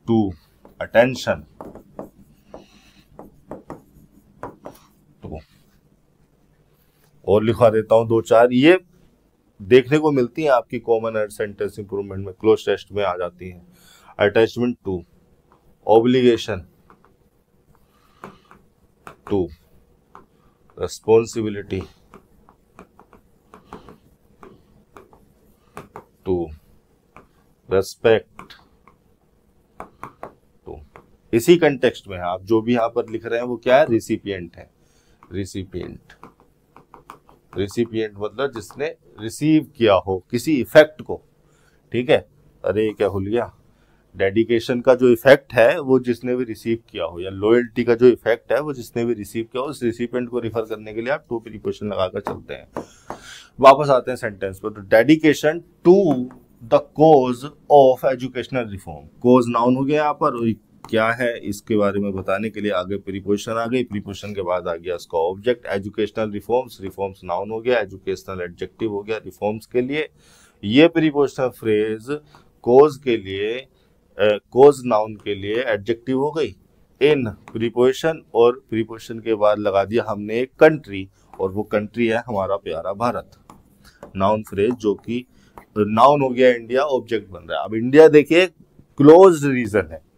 to, attention to. और लिखवा देता हूं दो चार, ये देखने को मिलती हैं आपकी कॉमन सेंटेंस इंप्रूवमेंट में, क्लोज टेस्ट में आ जाती हैं। Attachment to, obligation to, responsibility to, respect to. इसी कंटेक्स्ट में आप जो भी यहां पर लिख रहे हैं वो क्या है, रिसिपिएंट है। रिसिपिएंट, रिसिपिएंट मतलब जिसने रिसीव किया हो किसी इफेक्ट को, ठीक है। अरे क्या भूल गया, डेडिकेशन का जो इफेक्ट है वो जिसने भी रिसीव किया हो, या लॉयल्टी का जो इफेक्ट है वो जिसने भी रिसीव किया हो, उस रिसिपिएंट को रिफर करने के लिए आप टू प्रीपोजिशन लगाकर चलते हैं। वापस आते हैं सेंटेंस पर। तो dedication to the cause of educational reform, cause noun हो गया यहाँ पर, और क्या है इसके बारे में बताने के लिए आगे प्रीपोजिशन आ गई, प्रीपोजिशन के बाद आ गया इसका object. Educational reforms, reforms noun हो गया, एजुकेशनल एडजेक्टिव हो गया रिफॉर्म्स के लिए। ये प्रीपोजिशनल फ्रेज कोज के लिए, कोज नाउन के लिए एडजेक्टिव हो गई इन प्रीपोजिशन, और प्रीपोजिशन के बाद लगा दिया हमने एक कंट्री, और वो कंट्री है हमारा प्यारा भारत। नाउन फ्रेज जो कि नाउन हो गया इंडिया, ऑब्जेक्ट बन रहा है। अब इंडिया देखिए क्लोज रीजन है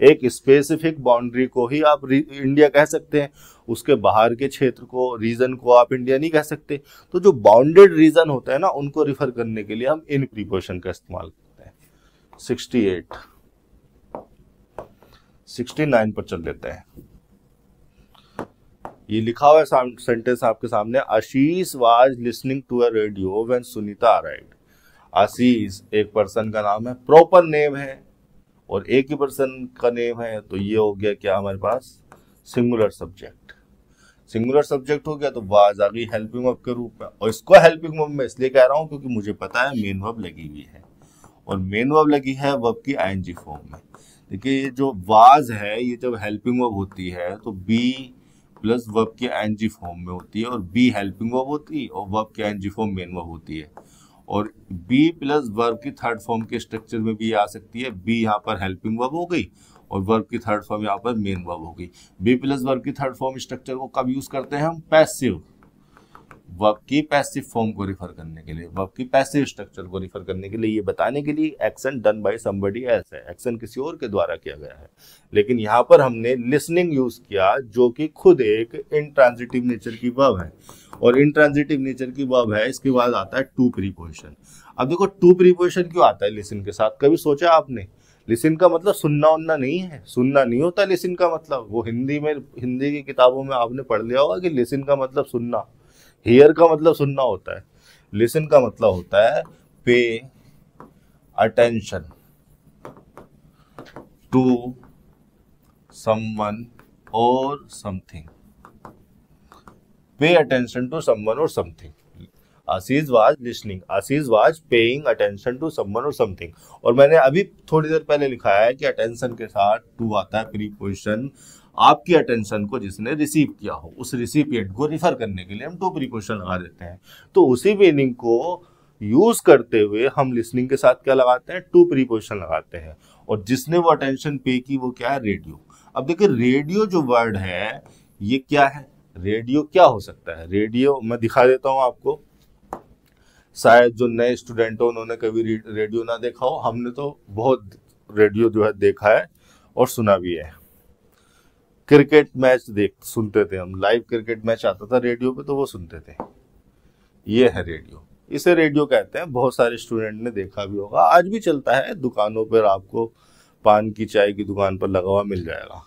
एक स्पेसिफिक बाउंड्री को ही आप इंडिया कह सकते हैं, उसके बाहर के क्षेत्र को, रीजन को आप इंडिया नहीं कह सकते। तो जो बाउंडेड रीजन होता है ना, उनको रिफर करने के लिए हम इन प्रीपोजिशन का इस्तेमाल करते हैं। 68, 69 पर चल लेते हैं। ये लिखा हुआ सेंटेंस आपके सामने, Ashish was listening to a radio when Sunita arrived. Ashish एक पर्सन का नाम है, प्रॉपर नेम है, और एक ही पर्सन का नेम है, तो ये हो गया क्या हमारे पास, सिंगुलर सब्जेक्ट। सिंगुलर सब्जेक्ट हो गया तो वाज आ गई हेल्पिंग वर्ब के रूप में, और इसको हेल्पिंग वर्ब में इसलिए कह रहा हूं क्योंकि मुझे पता है मेन वर्ब लगी हुई है, और मेन वर्ब लगी है वर्ब की आईएनजी फॉर्म में। देखिए ये जो वाज है, ये जब हेल्पिंग वर्ब होती है तो बी प्लस वर्ब की आईएनजी फॉर्म में होती है, और बी हेल्पिंग वर्ब होती है, और वर्ब की आईएनजी फॉर्म मेन वर्ब होती है। और बी प्लस वर्ब की थर्ड फॉर्म के स्ट्रक्चर में भी आ सकती है। बी यहाँ पर हेल्पिंग वर्ब हो गई, और वर्ब की थर्ड फॉर्म यहाँ पर मेन वर्ब हो गई। बी प्लस वर्ब की थर्ड फॉर्म स्ट्रक्चर को कब यूज करते हैं हम, पैसिव, वर्ब की पैसिव फॉर्म को रिफर करने के लिए, वर्ब की पैसिव स्ट्रक्चर को रिफर करने के लिए, ये बताने के लिए action done by somebody else है, एक्शन किसी और के द्वारा किया गया है। लेकिन यहाँ पर हमने लिसनिंग यूज किया, जो कि खुद एक इंट्रांजिटिव नेचर की वर्ब है, और इंट्रांजिटिव नेचर की वर्ब है। इसके बाद आता है टू प्रीपोजिशन। अब देखो टू प्रीपोजिशन क्यों आता है लिसन के साथ, कभी सोचा आपने? लिसन का मतलब सुनना उनना नहीं है, सुनना नहीं होता लिसन का मतलब। वो हिंदी में, हिंदी की किताबों में आपने पढ़ लिया होगा कि लिसन का मतलब सुनना, हियर का मतलब सुनना होता है, लिसन का मतलब होता है pay attention to someone or something, pay attention to someone or something. Ashish was listening, Ashish was paying attention to someone or something. और मैंने अभी थोड़ी देर पहले लिखा है कि अटेंशन के साथ टू आता है प्रीपोजिशन, आपकी अटेंशन को जिसने रिसीव किया हो, उस रिसिपिएंट को रिफर करने के लिए हम टू प्रीपोजिशन लगा देते हैं। तो उसी मीनिंग को यूज करते हुए हम लिसनिंग के साथ क्या लगाते हैं, टू प्रीपोजिशन लगाते हैं। और जिसने वो अटेंशन पे की वो क्या है, रेडियो। अब देखिए रेडियो जो वर्ड है ये क्या है, रेडियो क्या हो सकता है? रेडियो मैं दिखा देता हूं आपको, शायद जो नए स्टूडेंट हो उन्होंने कभी रेडियो ना देखा हो, हमने तो बहुत रेडियो जो है देखा है और सुना भी है। क्रिकेट मैच सुनते थे हम, लाइव क्रिकेट मैच आता था रेडियो पे तो वो सुनते थे। ये है रेडियो, इसे रेडियो कहते हैं। बहुत सारे स्टूडेंट ने देखा भी होगा, आज भी चलता है दुकानों पर, आपको पान की चाय की दुकान पर लगा हुआ मिल जाएगा।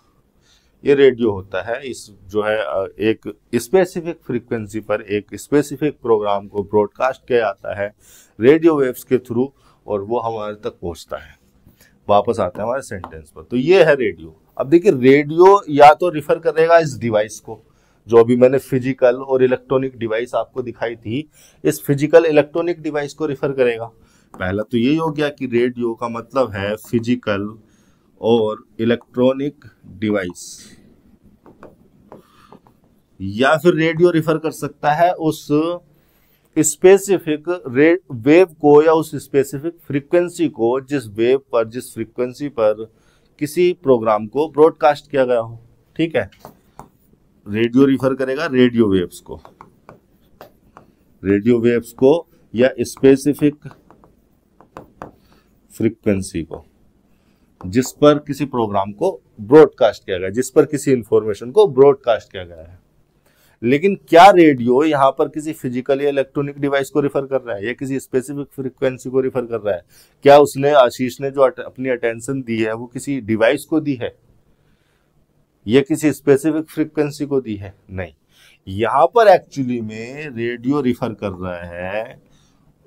ये रेडियो होता है, इस जो है एक स्पेसिफिक फ्रीक्वेंसी पर एक स्पेसिफिक प्रोग्राम को ब्रॉडकास्ट किया जाता है रेडियो वेव्स के थ्रू, और वो हमारे तक पहुंचता है। वापस आते हैं हमारे सेंटेंस पर। तो ये है रेडियो। अब देखिए रेडियो या तो रिफर करेगा इस डिवाइस को, जो अभी मैंने फिजिकल और इलेक्ट्रॉनिक डिवाइस आपको दिखाई थी, इस फिजिकल इलेक्ट्रॉनिक डिवाइस को रिफर करेगा। पहला तो यही हो गया कि रेडियो का मतलब है फिजिकल और इलेक्ट्रॉनिक डिवाइस, या फिर रेडियो रिफर कर सकता है उस स्पेसिफिक वेव को या उस स्पेसिफिक फ्रीक्वेंसी को, जिस वेव पर, जिस फ्रीक्वेंसी पर किसी प्रोग्राम को ब्रॉडकास्ट किया गया हो। ठीक है, रेडियो रिफर करेगा रेडियो वेव्स को, रेडियो वेव्स को, या स्पेसिफिक फ्रीक्वेंसी को जिस पर किसी प्रोग्राम को ब्रॉडकास्ट किया गया, जिस पर किसी इंफॉर्मेशन को ब्रॉडकास्ट किया गया है। लेकिन क्या रेडियो यहाँ पर किसी फिजिकल या इलेक्ट्रॉनिक डिवाइस को रिफर कर रहा है या किसी स्पेसिफिक फ्रीक्वेंसी को रिफर कर रहा है? क्या उसने, आशीष ने जो अपनी अटेंशन दी है वो किसी डिवाइस को दी है या किसी स्पेसिफिक फ्रीक्वेंसी को दी है? नहीं, यहाँ पर एक्चुअली में रेडियो रिफर कर रहा है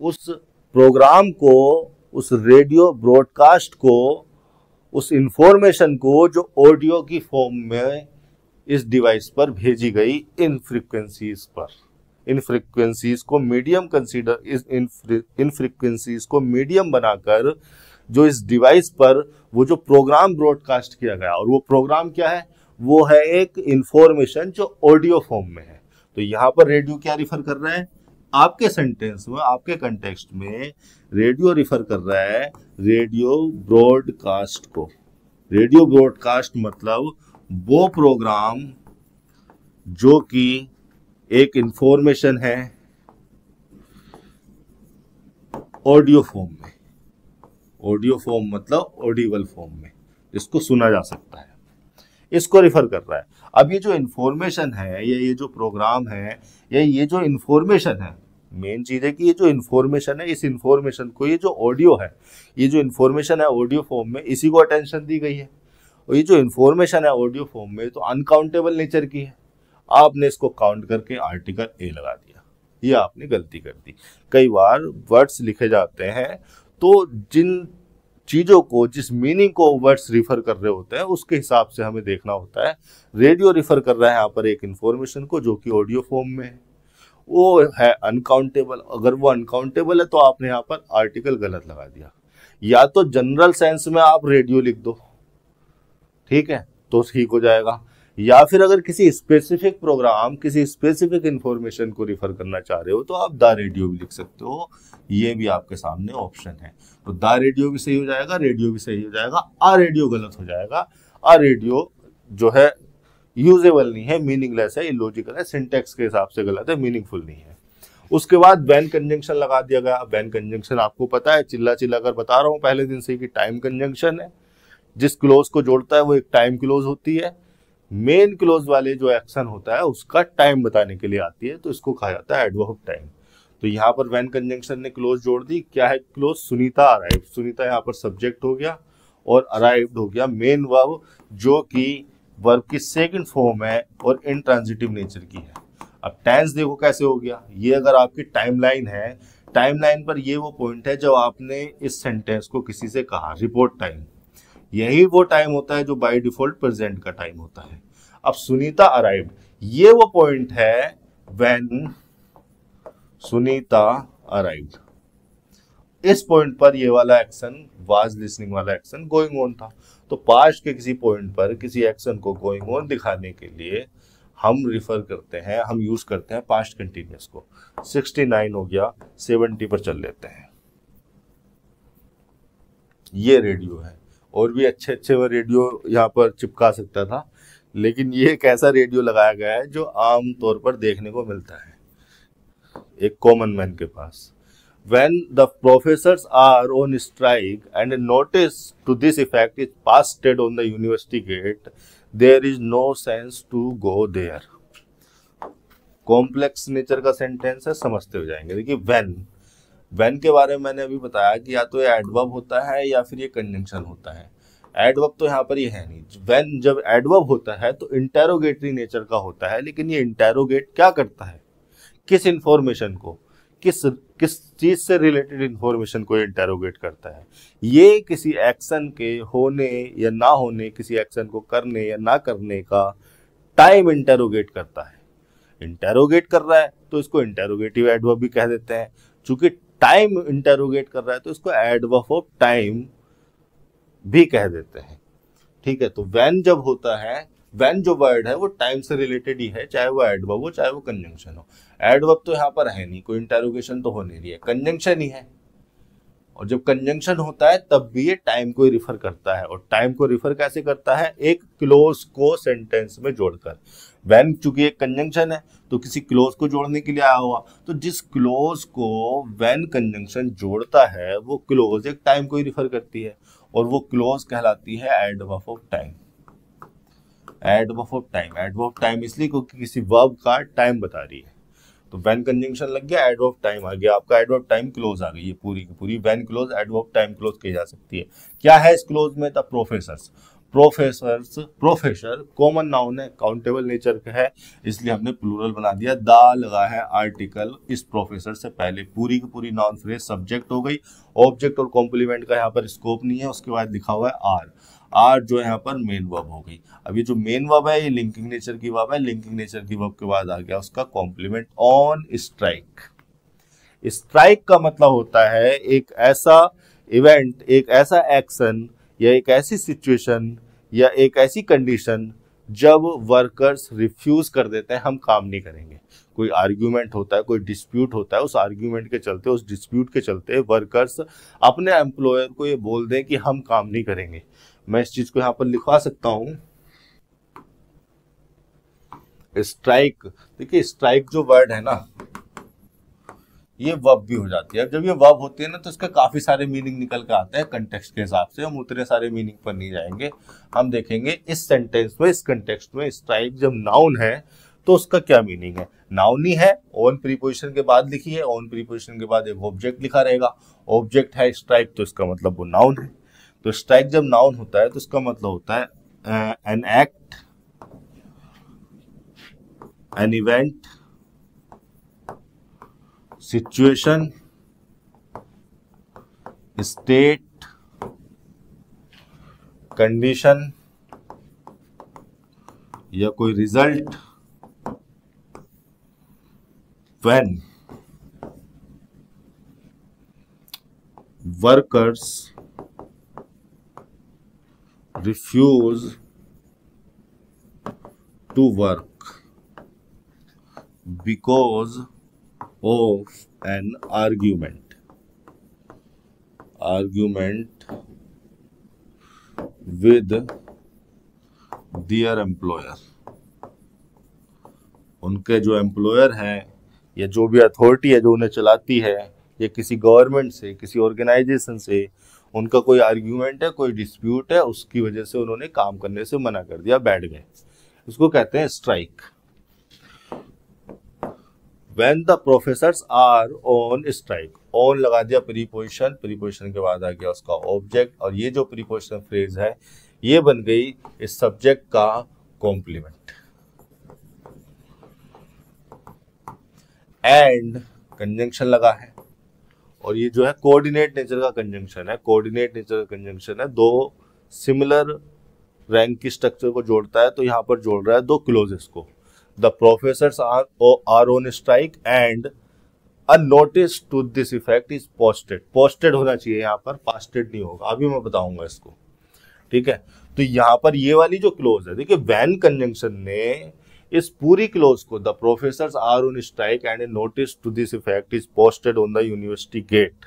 उस प्रोग्राम को, उस रेडियो ब्रॉडकास्ट को, उस इंफॉर्मेशन को जो ऑडियो की फॉर्म में इस डिवाइस पर भेजी गई इन फ्रीक्वेंसीज पर। इन फ्रीक्वेंसीज को मीडियम कंसीडर, इन फ्रीक्वेंसीज को मीडियम बनाकर जो इस डिवाइस पर वो जो प्रोग्राम ब्रॉडकास्ट किया गया, और वो प्रोग्राम क्या है? वो है एक इंफॉर्मेशन जो ऑडियो फॉर्म में है। तो यहाँ पर रेडियो क्या रिफर कर रहा है? आपके सेंटेंस में, आपके कंटेक्स्ट में रेडियो रिफर कर रहा है रेडियो ब्रॉडकास्ट को। रेडियो ब्रॉडकास्ट मतलब वो प्रोग्राम जो कि एक इंफॉर्मेशन है ऑडियो फॉर्म में। ऑडियो फॉर्म मतलब ऑडिबल फॉर्म में, इसको सुना जा सकता है, इसको रिफर कर रहा है। अब ये जो इंफॉर्मेशन है या ये जो प्रोग्राम है या ये जो इंफॉर्मेशन है, मेन चीज है कि ये जो इंफॉर्मेशन है, इस इंफॉर्मेशन को, ये जो ऑडियो है, ये जो इंफॉर्मेशन है ऑडियो फॉर्म में, इसी को अटेंशन दी गई है। और ये जो इंफॉर्मेशन है ऑडियो फॉर्म में तो अनकाउंटेबल नेचर की है। आपने इसको काउंट करके आर्टिकल ए लगा दिया, ये आपने गलती कर दी। कई बार वर्ड्स लिखे जाते हैं तो जिन चीजों को, जिस मीनिंग को वर्ड्स रिफर कर रहे होते हैं उसके हिसाब से हमें देखना होता है। रेडियो रिफर कर रहा है यहाँ पर एक इंफॉर्मेशन को जो कि ऑडियो फॉर्म में है, वो है अनकाउंटेबल। अगर वो अनकाउंटेबल है तो आपने यहाँ पर आर्टिकल गलत लगा दिया। या तो जनरल सेंस में आप रेडियो लिख दो, ठीक है, तो ठीक हो जाएगा। या फिर अगर किसी स्पेसिफिक प्रोग्राम, किसी स्पेसिफिक इंफॉर्मेशन को रिफर करना चाह रहे हो तो आप द रेडियो भी लिख सकते हो, ये भी आपके सामने ऑप्शन है। तो द रेडियो भी सही हो जाएगा, रेडियो भी सही हो जाएगा, आ रेडियो गलत हो जाएगा। आ रेडियो जो है यूजेबल नहीं है, मीनिंगलेस है, इलॉजिकल है, सिंटेक्स के हिसाब से गलत है, मीनिंगफुल नहीं है। उसके बाद व्हेन कंजंक्शन लगा दिया गया। व्हेन कंजंक्शन आपको पता है, चिल्ला चिल्ला कर बता रहा हूँ पहले दिन से कि टाइम कंजंक्शन है। जिस क्लोज को जोड़ता है वो एक टाइम क्लोज होती है। मेन क्लोज वाले जो एक्शन होता है उसका टाइम बताने के लिए आती है, तो इसको कहा जाता है एडवर्ब टाइम। तो यहाँ पर व्हेन कंजंक्शन ने क्लोज जोड़ दी। क्या है क्लोज? सुनीता अराइव्ड। सुनीता यहाँ पर सब्जेक्ट हो गया और अराइव्ड हो गया मेन वर्ब, जो कि वर्ब की सेकंड फॉर्म है और इंट्रांजिटिव नेचर की है। अब टेंस देखो कैसे हो गया। ये अगर आपकी टाइमलाइन है, टाइमलाइन पर ये वो पॉइंट है जब आपने इस सेंटेंस को किसी से कहा रिपोर्ट टाइम, यही वो टाइम होता है जो बाय डिफॉल्ट प्रेजेंट का टाइम होता है। अब सुनीता अराइव्ड, ये वो पॉइंट है व्हेन सुनीता अराइव्ड। इस पॉइंट पर ये वाला एक्शन, वाज लिसनिंग वाला एक्शन गोइंग ऑन था। तो पास्ट के किसी पॉइंट पर किसी एक्शन को गोइंग ऑन दिखाने के लिए हम रिफर करते हैं, हम यूज करते हैं पास्ट कंटिन्यूअस को। 69 हो गया, 70 पर चल लेते हैं। ये रेडियो है। और भी अच्छे अच्छे मैं रेडियो यहाँ पर चिपका सकता था, लेकिन ये एक ऐसा रेडियो लगाया गया है जो आम तौर पर देखने को मिलता है एक कॉमन मैन के पास। When the professors are on strike and a notice to this effect is pasted on the university gate, there is no sense to go there. Complex nature का सेंटेंस है, समझते हो जाएंगे। देखिए when के बारे में मैंने अभी बताया कि या तो ये एडवर्ब होता है या फिर ये कंजंक्शन होता है। एडवर्ब तो यहाँ पर ये है नहीं। when जब एडवर्ब होता है तो इंटेरोगेटरी नेचर का होता है, लेकिन ये इंटेरोगेट क्या करता है? किस इंफॉर्मेशन को, किस चीज से रिलेटेड इंफॉर्मेशन को इंटेरोगेट करता है? ये किसी एक्शन के होने या ना होने, किसी एक्शन को करने या ना करने का टाइम इंटेरोगेट करता है। इंटेरोगेट कर रहा है तो इसको इंटेरोगेटिव एडवर्ब भी कह देते हैं। चूंकि टाइम इंटेरोगेट कर रहा है तो इसको एडवर्ब ऑफ टाइम भी कह देते हैं। ठीक है, तो व्हेन जब होता है, व्हेन जो वर्ड है वो टाइम से रिलेटेड ही है, चाहे वो एडवर्ब हो चाहे वो कंजंक्शन हो। एडवर्ब तो यहाँ पर है नहीं, कोई इंटेरोगेशन तो हो नहीं रही है, कंजंक्शन ही है। और जब कंजंक्शन होता है तब भी ये टाइम को ही रिफर करता है। और टाइम को रिफर कैसे करता है? एक क्लोज को सेंटेंस में जोड़कर। व्हेन चूंकि एक कंजंक्शन है तो किसी क्लोज को जोड़ने के लिए आया हुआ, तो जिस क्लोज को व्हेन कंजंक्शन जोड़ता है वो क्लोज एक टाइम को ही रिफर करती है और वो क्लोज कहलाती है adverb of time. Adverb of time, adverb of time इसलिए क्योंकि किसी वर्ब का टाइम बता रही है। तो व्हेन कंजंक्शन लग गया, एडवर्ब टाइम आ गया, आपका एडवर्ब टाइम क्लोज आ गई। ये पूरी की पूरी when close adverb time close की जा सकती है। क्या है इस क्लोज में? The professors. Professors, professor common noun है, काउंटेबल नेचर का है, इसलिए हमने प्लूरल बना दिया। द लगा है आर्टिकल इस प्रोफेसर से पहले, पूरी की पूरी नाउन फ्रेज सब्जेक्ट हो गई। ऑब्जेक्ट और कॉम्प्लीमेंट का यहाँ पर स्कोप नहीं है। उसके बाद लिखा हुआ है आर, आर जो है यहाँ पर मेन वर्ब हो गई। अब ये जो मेन वर्ब है ये लिंकिंग नेचर की वर्ब है। लिंकिंग नेचर की वर्ब के बाद आ गया उसका कॉम्प्लीमेंट ऑन स्ट्राइक। स्ट्राइक का मतलब होता है एक ऐसा इवेंट, एक ऐसा एक्शन या एक ऐसी सिचुएशन या एक ऐसी कंडीशन जब वर्कर्स रिफ्यूज कर देते हैं हम काम नहीं करेंगे। कोई आर्ग्यूमेंट होता है, कोई डिस्प्यूट होता है, उस आर्ग्यूमेंट के चलते, उस डिस्प्यूट के चलते वर्कर्स अपने एम्प्लॉयर को ये बोल दें कि हम काम नहीं करेंगे। मैं इस चीज को यहां पर लिखवा सकता हूं, स्ट्राइक। देखिए स्ट्राइक जो वर्ड है ना ये वर्ब भी हो जाती है। जब ये वर्ब होती है ना तो इसका काफी सारे मीनिंग निकल के आते हैं कंटेक्स्ट के हिसाब से। हम उतने सारे मीनिंग पर नहीं जाएंगे, हम देखेंगे इस सेंटेंस में, इस कंटेक्स्ट में स्ट्राइक जब नाउन है तो उसका क्या मीनिंग है। नाउन ही है, ऑन प्रीपोजिशन के बाद लिखी है, ऑन प्रीपोजिशन के बाद एक ऑब्जेक्ट लिखा रहेगा। ऑब्जेक्ट है स्ट्राइक तो इसका मतलब वो नाउन है। तो स्ट्राइक जब नाउन होता है तो इसका मतलब होता है an act, an event, situation, state, condition या कोई result when workers refuse to work because of an argument with their employer। उनके जो एम्प्लॉयर हैं या जो भी अथॉरिटी है जो उन्हें चलाती है या किसी गवर्नमेंट से, किसी ऑर्गेनाइजेशन से उनका कोई आर्ग्यूमेंट है, कोई डिस्प्यूट है, उसकी वजह से उन्होंने काम करने से मना कर दिया, बैठ गए, उसको कहते हैं strike. When the professors are on strike, on लगा दिया प्रीपोजिशन, प्रीपोजिशन के बाद आ गया उसका ऑब्जेक्ट, और ये जो प्रीपोजिशन फ्रेज है ये बन गई इस सब्जेक्ट का कॉम्प्लीमेंट। एंड कंजंक्शन लगा है, और ये जो है कोऑर्डिनेट नेचर का कंजंक्शन है। कोऑर्डिनेट नेचर का कंजंक्शन है, दो सिमिलर रैंक की स्ट्रक्चर को जोड़ता है। तो यहाँ पर जोड़ रहा है दो क्लोजेस को। The professors are on strike and a notice to this effect is posted. Posted होना चाहिए यहाँ पर, पास्टेड नहीं होगा, अभी मैं बताऊंगा इसको, ठीक है। तो यहाँ पर ये वाली जो क्लोज है, देखिए व्हेन कंजंक्शन ने इस पूरी क्लोज को the professors are on strike and a notice to this effect is posted on the university gate,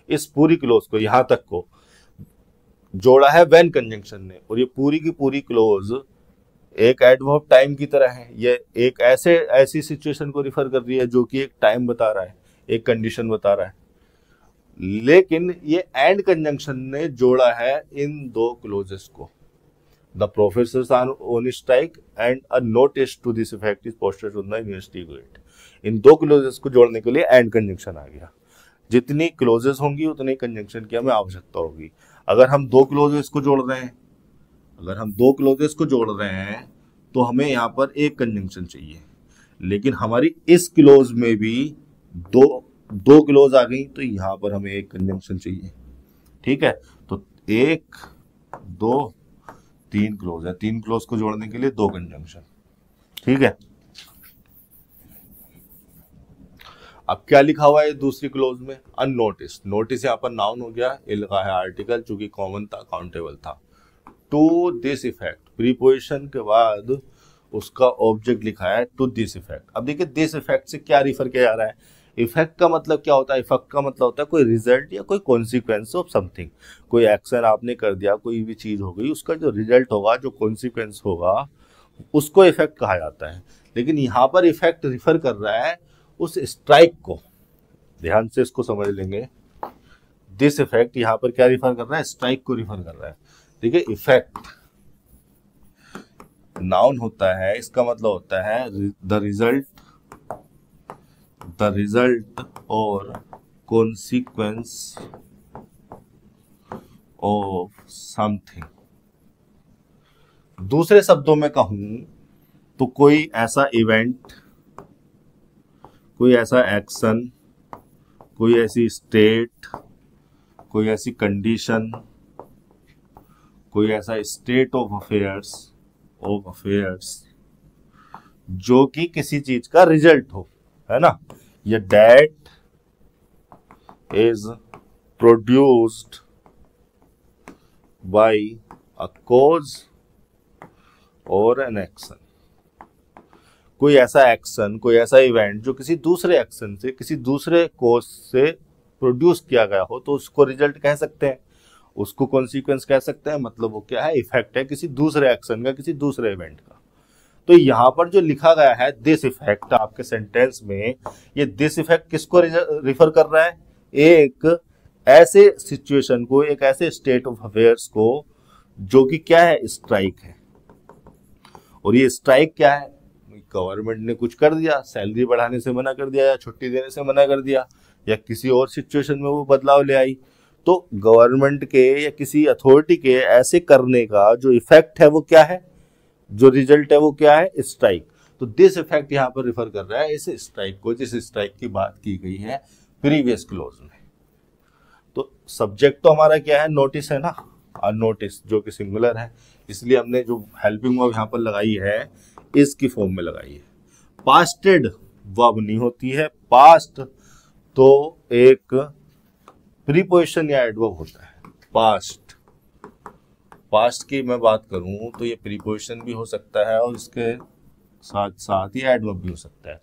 इस पूरी क्लोज को यहां तक को जोड़ा है व्हेन कंजंक्शन ने। और ये पूरी की पूरी क्लोज एक एडवर्ब टाइम की तरह है। ये एक ऐसी सिचुएशन को रिफर कर रही है जो कि एक टाइम बता रहा है, एक कंडीशन बता रहा है, लेकिन ये एंड कंजंक्शन ने जोड़ा है इन दो क्लोजेस को। The professors are on strike and a notice to this effect is posted on the university gate. इन दो क्लोजेस को जोड़ने के लिए एंड कंजंक्शन आ गया। जितनी क्लोजेस होंगी उतनी कंजंक्शन की हमें आवश्यकता होगी। अगर हम दो क्लोजेस को जोड़ रहे हैं, तो हमें यहाँ पर एक कंजंक्शन चाहिए, लेकिन हमारी इस क्लोज में भी दो क्लोज आ गई, तो यहाँ पर हमें एक कंजंक्शन चाहिए, ठीक है। तो एक, दो, तीन क्लोज है, तीन क्लोज को जोड़ने के लिए दो कंजंक्शन, ठीक है। अब क्या लिखा हुआ है दूसरी क्लोज में? अननोटिस। नोटिस यहाँ पर नाउन हो गया, ये लिखा है आर्टिकल, चूंकि कॉमन था, काउंटेबल था। टू दिस इफेक्ट, प्रीपोजिशन के बाद उसका ऑब्जेक्ट लिखा है टू दिस इफेक्ट। अब देखिए दिस इफेक्ट से क्या रिफर किया जा रहा है? इफेक्ट का मतलब क्या होता है? इफेक्ट का मतलब होता है कोई रिजल्ट या कोई कॉन्सिक्वेंस ऑफ समथिंग। कोई एक्शन आपने कर दिया, कोई भी चीज हो गई, उसका जो रिजल्ट होगा, जो कॉन्सिक्वेंस होगा, उसको इफेक्ट कहा जाता है। लेकिन यहाँ पर इफेक्ट रिफर कर रहा है उस स्ट्राइक को, ध्यान से इसको समझ लेंगे। दिस इफेक्ट यहाँ पर क्या रिफर कर रहा है, स्ट्राइक को रिफर कर रहा है। देखिए इफेक्ट नाउन होता है, इसका मतलब होता है द रिजल्ट और कॉन्सिक्वेंस ऑफ समथिंग। दूसरे शब्दों में कहूं तो कोई ऐसा इवेंट, कोई ऐसा एक्शन, कोई ऐसी स्टेट, कोई ऐसी कंडीशन, कोई ऐसा स्टेट ऑफ अफेयर्स जो कि किसी चीज का रिजल्ट हो, है ना। ये that is produced by a cause और एन एक्शन। कोई ऐसा एक्शन, कोई ऐसा इवेंट जो किसी दूसरे एक्शन से, किसी दूसरे कॉज से प्रोड्यूस किया गया हो, तो उसको रिजल्ट कह सकते हैं, उसको कॉन्सिक्वेंस कह सकते हैं। मतलब वो क्या है, इफेक्ट है किसी दूसरे एक्शन का, किसी दूसरे इवेंट का। तो यहाँ पर जो लिखा गया है दिस इफेक्ट आपके सेंटेंस में, ये दिस इफेक्ट किसको रिफर कर रहा है, एक ऐसे सिचुएशन को, एक ऐसे स्टेट ऑफ अफेयर्स को जो कि क्या है, स्ट्राइक है। और ये स्ट्राइक क्या है, गवर्नमेंट ने कुछ कर दिया, सैलरी बढ़ाने से मना कर दिया, या छुट्टी देने से मना कर दिया, या किसी और सिचुएशन में वो बदलाव ले आई। तो गवर्नमेंट के या किसी अथॉरिटी के ऐसे करने का जो इफेक्ट है वो क्या है, जो रिजल्ट है वो क्या है, स्ट्राइक। तो दिस इफेक्ट यहाँ पर रिफर कर रहा है इस स्ट्राइक को, जिस स्ट्राइक की बात की गई है प्रीवियस क्लोज में। तो सब्जेक्ट तो हमारा क्या है, नोटिस है ना, और नोटिस जो कि सिंगुलर है, इसलिए हमने जो हेल्पिंग वर्ब यहाँ पर लगाई है इसकी फॉर्म में लगाई है। पास्टेड वर्ब नहीं होती है, पास्ट तो एक प्रीपोजिशन या एडवर्ब होता है। पास्ट की मैं बात करूं तो ये प्रीपोजिशन भी हो सकता है और इसके साथ साथ ये एडवर्ब भी हो सकता है।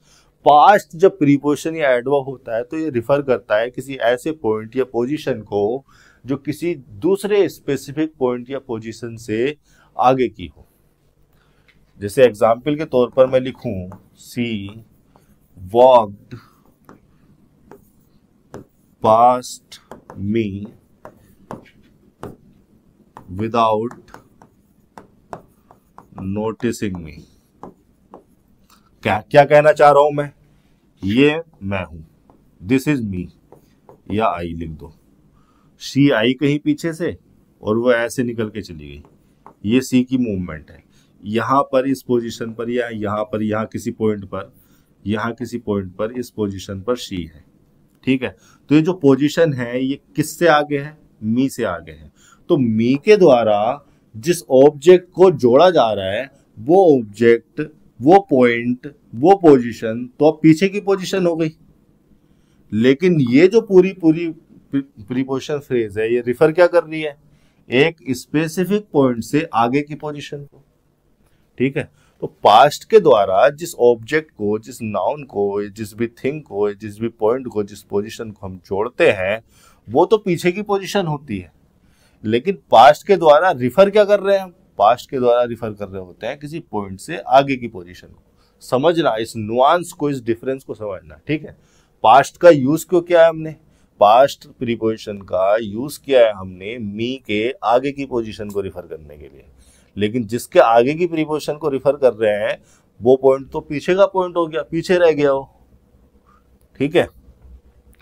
पास्ट जब प्रीपोजिशन या एडवर्ब होता है तो ये रिफर करता है किसी ऐसे पॉइंट या पोजीशन को जो किसी दूसरे स्पेसिफिक पॉइंट या पोजीशन से आगे की हो। जैसे एग्जाम्पल के तौर पर मैं लिखूं, she walked past me without noticing me. क्या क्या कहना चाह रहा हूं मैं, ये मैं हूं, दिस इज मी, या आई लिख दो। शी आई कहीं पीछे से और वो ऐसे निकल के चली गई, ये सी की मूवमेंट है। यहां पर इस पोजीशन पर, या यहां पर, यहां किसी पॉइंट पर, यहां किसी पॉइंट पर, इस पोजीशन पर शी है। ठीक है, तो ये जो पोजीशन है ये किससे आगे है, मी से आगे है। तो मी के द्वारा जिस ऑब्जेक्ट को जोड़ा जा रहा है वो ऑब्जेक्ट, वो पॉइंट, वो पोजीशन तो अब पीछे की पोजीशन हो गई। लेकिन ये जो पूरी प्रीपोजिशन फ्रेज है ये रिफर क्या कर रही है, एक स्पेसिफिक पॉइंट से आगे की पोजीशन को। ठीक है, तो पास्ट के द्वारा जिस ऑब्जेक्ट को, जिस नाउन को, जिस भी थिंग को, जिस भी पॉइंट को, जिस पोजीशन को हम जोड़ते हैं वो तो पीछे की पोजीशन होती है। लेकिन पास्ट के द्वारा रिफर क्या कर रहे हैं हम, पास्ट के द्वारा रिफर कर रहे होते हैं किसी पॉइंट से आगे की पोजीशन को। समझना इस नुआंस को, इस डिफरेंस को समझना। ठीक है, पास्ट का यूज क्यों किया है हमने, पास्ट प्रीपोजिशन का यूज किया है हमने मी के आगे की पोजीशन को रिफर करने के लिए। लेकिन जिसके आगे की प्रीपोजिशन को रिफर कर रहे हैं वो पॉइंट तो पीछे का पॉइंट हो गया, पीछे रह गया वो। ठीक है,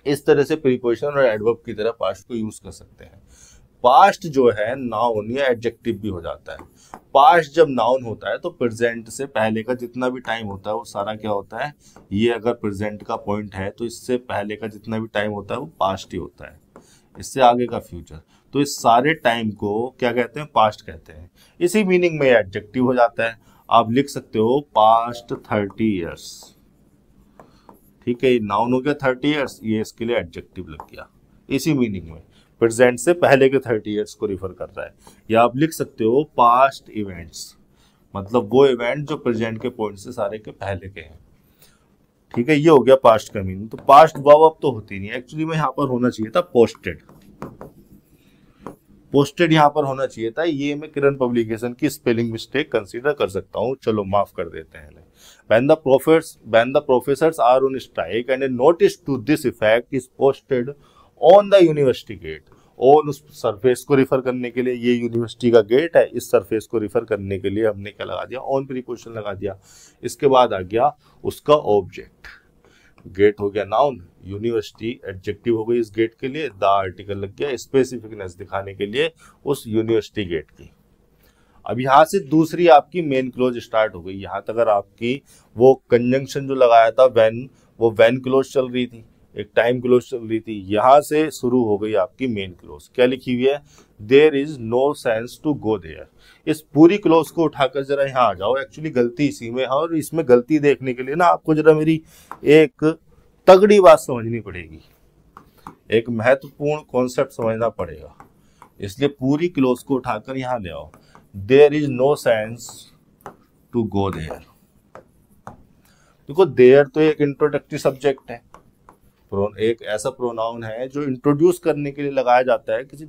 इस तरह से प्रीपोजिशन और एडवर्ब की तरह पास्ट को यूज कर सकते हैं। पास्ट जो है नाउन या एडजेक्टिव भी हो जाता है। पास्ट जब नाउन होता है तो प्रेजेंट से पहले का जितना भी टाइम होता है वो सारा क्या होता है, ये अगर प्रेजेंट का पॉइंट है तो इससे पहले का जितना भी टाइम होता है वो पास्ट ही होता है, इससे आगे का फ्यूचर। तो इस सारे टाइम को क्या कहते हैं, पास्ट कहते हैं। इसी मीनिंग में एडजेक्टिव हो जाता है। आप लिख सकते हो पास्ट 30 ईयर्स। ठीक है, ये नाउन हो गया 30 ईयर्स, ये इसके लिए एडजेक्टिव लग गया। इसी मीनिंग में प्रेजेंट से पहले के 30 ईयर्स को रिफर कर रहा है। या आप लिख सकते हो पास्ट इवेंट्स, मतलब वो इवेंट जो प्रेजेंट के पॉइंट से सारे के पहले के हैं। ठीक है, ये हो गया पास्ट का मीनिंग। तो पास्ट वर्ब अब तो होती नहीं, एक्चुअली में यहाँ पर होना चाहिए था पोस्टेड। पोस्टेड यहाँ पर होना चाहिए था, ये मैं किरण पब्लिकेशन की स्पेलिंग मिस्टेक कंसीडर कर सकता हूँ, चलो माफ कर देते हैं। When the professors are on strike and a notice to this effect is posted on the university gate, on उस सरफेस को रिफर करने के लिए, ये यूनिवर्सिटी का गेट है, इस सरफेस को रिफर करने के लिए हमने क्या लगा दिया, ऑन प्रीपोजिशन लगा दिया। इसके बाद आ गया उसका ऑब्जेक्ट, गेट हो गया नाउन, यूनिवर्सिटी एडजेक्टिव हो गई इस गेट के लिए, द आर्टिकल लग गया स्पेसिफिकनेस दिखाने के लिए उस यूनिवर्सिटी गेट की। अब यहां से दूसरी आपकी मेन क्लोज स्टार्ट हो गई। यहां तक अगर आपकी वो कंजंक्शन जो लगाया था व्हेन, वो व्हेन क्लोज चल रही थी, एक टाइम क्लोज चल रही थी, यहां से शुरू हो गई आपकी मेन क्लोज। क्या लिखी हुई है, there is no sense to go there. इस पूरी क्लोज को उठाकर जरा यहाँ आ जाओ, एक्चुअली गलती इसी में है, और इसमें गलती देखने के लिए ना आपको जरा मेरी एक तगड़ी बात समझनी पड़ेगी, एक महत्वपूर्ण कॉन्सेप्ट समझना पड़ेगा, इसलिए पूरी क्लोज को उठाकर यहाँ ले आओ। There is no sense to go there. देखो देयर तो एक इंट्रोडक्टरी सब्जेक्ट है, एक ऐसा प्रोनाउन है जो इंट्रोड्यूस करने के लिए लगाया जाता है किसी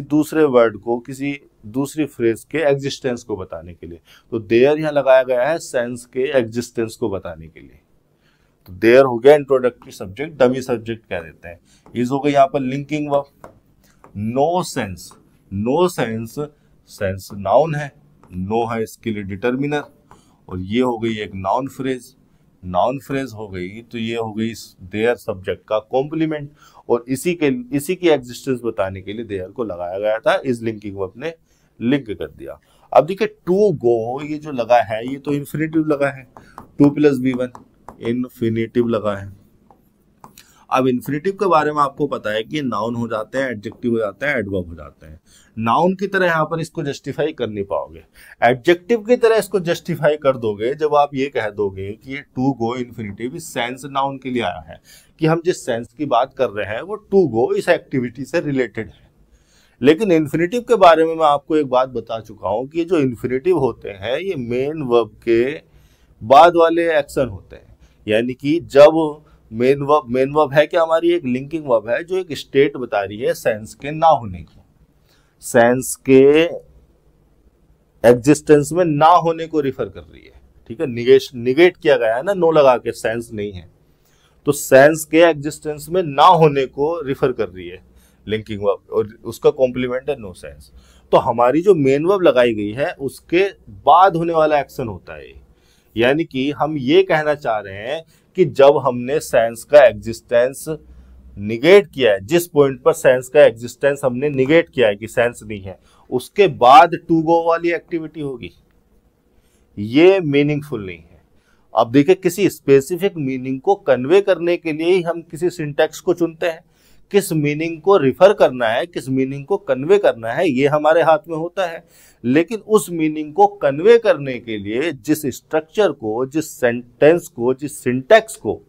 दूसरे वर्ड को, किसी दूसरी फ्रेज के एग्जिस्टेंस को बताने के लिए। तो देयर यहाँ लगाया गया है सेंस के एग्जिस्टेंस को बताने के लिए। तो देयर हो गया इंट्रोडक्टरी सब्जेक्ट, डमी सब्जेक्ट कह देते हैं। इज हो गई यहाँ पर linking verb. No sense, no sense, sense noun है, नो है इसके लिए डिटर्मिनर, और ये हो गई एक नाउन फ्रेज। नाउन फ्रेज हो गई तो ये हो गई देयर सब्जेक्ट का कॉम्प्लीमेंट, और इसी की एग्जिस्टेंस बताने के लिए देयर को लगाया गया था, इस लिंकिंग वर्ब ने लिंक कर दिया। अब देखिए टू गो, ये जो लगा है ये तो इन्फिनेटिव लगा है, 2 + B1 इन्फिनेटिव लगा है। अब इन्फिनेटिव के बारे में आपको पता है कि नाउन हो जाते हैं, एडजेक्टिव हो जाते हैं, एडवर्ब हो जाते हैं। नाउन की तरह यहाँ पर इसको जस्टिफाई कर नहीं पाओगे, एडजेक्टिव की तरह इसको जस्टिफाई कर दोगे जब आप ये कह दोगे कि ये टू गो इन्फिनेटिव इस सेंस नाउन के लिए आया है, कि हम जिस सेंस की बात कर रहे हैं वो टू गो इस एक्टिविटी से रिलेटेड है। लेकिन इन्फिनेटिव के बारे में मैं आपको एक बात बता चुका हूं कि जो इन्फिनेटिव होते हैं ये मेन वर्ब के बाद वाले एक्शन होते हैं, यानी कि जब मेन वर्ब है कि हमारी एक लिंकिंग वर्ब है जो एक स्टेट बता रही है सेंस के ना होने की, सेंस के एग्जिस्टेंस में ना होने को रिफर कर रही है। ठीक है, निगेट किया गया है ना, नो लगा के, सेंस नहीं है, तो सेंस के एग्जिस्टेंस में ना होने को रिफर कर रही है लिंकिंग वर्ब, और उसका कॉम्प्लीमेंट है नो सेंस। तो हमारी जो मेन वर्ब लगाई गई है उसके बाद होने वाला एक्शन होता है, यानी कि हम ये कहना चाह रहे हैं कि जब हमने सेंस का एग्जिस्टेंस निगेट किया है, जिस पॉइंट पर सेंस का एग्जिस्टेंस हमने निगेट किया है कि सेंस नहीं है, उसके बाद टू गो वाली एक्टिविटी होगी, ये मीनिंगफुल नहीं है। अब देखिए किसी स्पेसिफिक मीनिंग को कन्वे करने के लिए ही हम किसी सिंटैक्स को चुनते हैं, किस मीनिंग को रिफर करना है, किस मीनिंग को कन्वे करना है, ये हमारे हाथ में होता है। लेकिन उस मीनिंग को कन्वे करने के लिए जिस स्ट्रक्चर को, जिस सेंटेंस को, जिस सिंटैक्स को,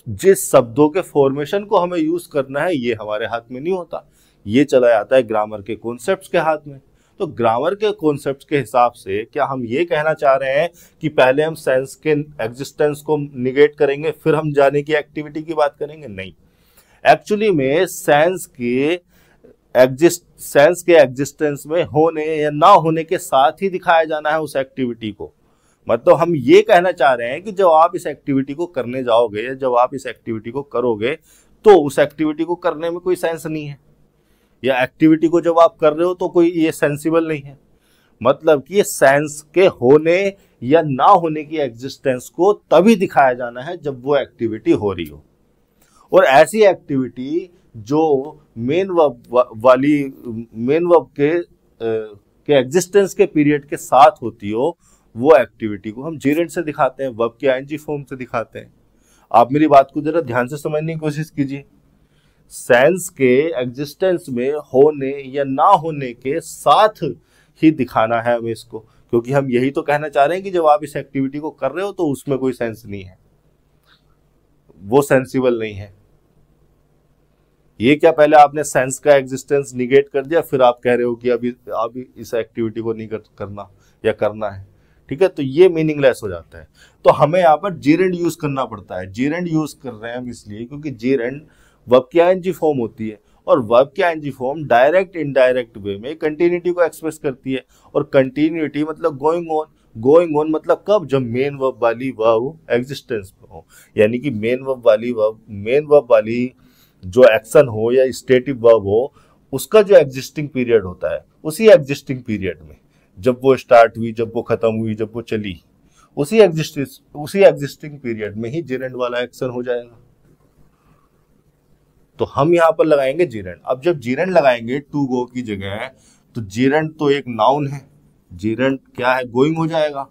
जिस शब्दों के फॉर्मेशन को हमें यूज करना है, ये हमारे हाथ में नहीं होता, ये चला जाता है ग्रामर के कॉन्सेप्ट्स के हाथ में। तो ग्रामर के कॉन्सेप्ट्स के हिसाब से क्या हम ये कहना चाह रहे हैं कि पहले हम सेंस के एग्जिस्टेंस को निगेट करेंगे फिर हम जाने की एक्टिविटी की बात करेंगे? नहीं, एक्चुअली में सेंस के एग्जिस्टेंस में होने या ना होने के साथ ही दिखाया जाना है उस एक्टिविटी को। मतलब हम ये कहना चाह रहे हैं कि जब आप इस एक्टिविटी को करने जाओगे, जब आप इस एक्टिविटी को करोगे, तो उस एक्टिविटी को करने में कोई सेंस नहीं है, या एक्टिविटी को जब आप कर रहे हो तो कोई ये सेंसिबल नहीं है। मतलब कि ये सेंस के होने या ना होने की एग्जिस्टेंस को तभी दिखाया जाना है जब वो एक्टिविटी हो रही हो, और ऐसी एक्टिविटी जो मेन वर्ब के एग्जिस्टेंस के पीरियड के साथ होती हो, वो एक्टिविटी को हम जेरेंट से दिखाते हैं, वर्ब के आईएनजी फॉर्म से दिखाते हैं। आप मेरी बात को जरा ध्यान से समझने की कोशिश कीजिए। सेंस के एग्जिस्टेंस में होने या ना होने के साथ ही दिखाना है हमें इसको, क्योंकि हम यही तो कहना चाह रहे हैं कि जब आप इस एक्टिविटी को कर रहे हो तो उसमें कोई सेंस नहीं है, वो सेंसिबल नहीं है। ये क्या पहले आपने सेंस का एग्जिस्टेंस निगेट कर दिया फिर आप कह रहे हो कि अभी इस एक्टिविटी को नहीं करना या करना है? ठीक है, तो ये मीनिंगलेस हो जाता है। तो हमें यहाँ पर जेरेंट यूज करना पड़ता है। जेरेंट यूज कर रहे हैं हम इसलिए क्योंकि जेरेंट वर्ब की आईएनजी फॉर्म होती है, और वर्ब की I N G form direct indirect way में कंटिन्यूटी को एक्सप्रेस करती है, और कंटिन्यूटी मतलब गोइंग ऑन। गोइंग ऑन मतलब कब? जब मेन वर्ब वाली वर्ब एग्जिस्टेंस में हो, यानी कि मेन वर्ब वाली जो एक्शन हो या स्टेटिव वर्ब हो, उसका जो एग्जिस्टिंग पीरियड होता है, उसी एग्जिस्टिंग पीरियड में जब वो स्टार्ट हुई, जब वो खत्म हुई, जब वो चली, उसी एग्जिस्टिंग पीरियड में ही जेरेंड वाला एक्शन हो जाएगा। तो हम यहां पर लगाएंगे जेरेंड। अब जब जेरेंड लगाएंगे टू गो की जगह, तो जेरेंड तो एक नाउन है, जेरेंड क्या है? गोइंग हो जाएगा।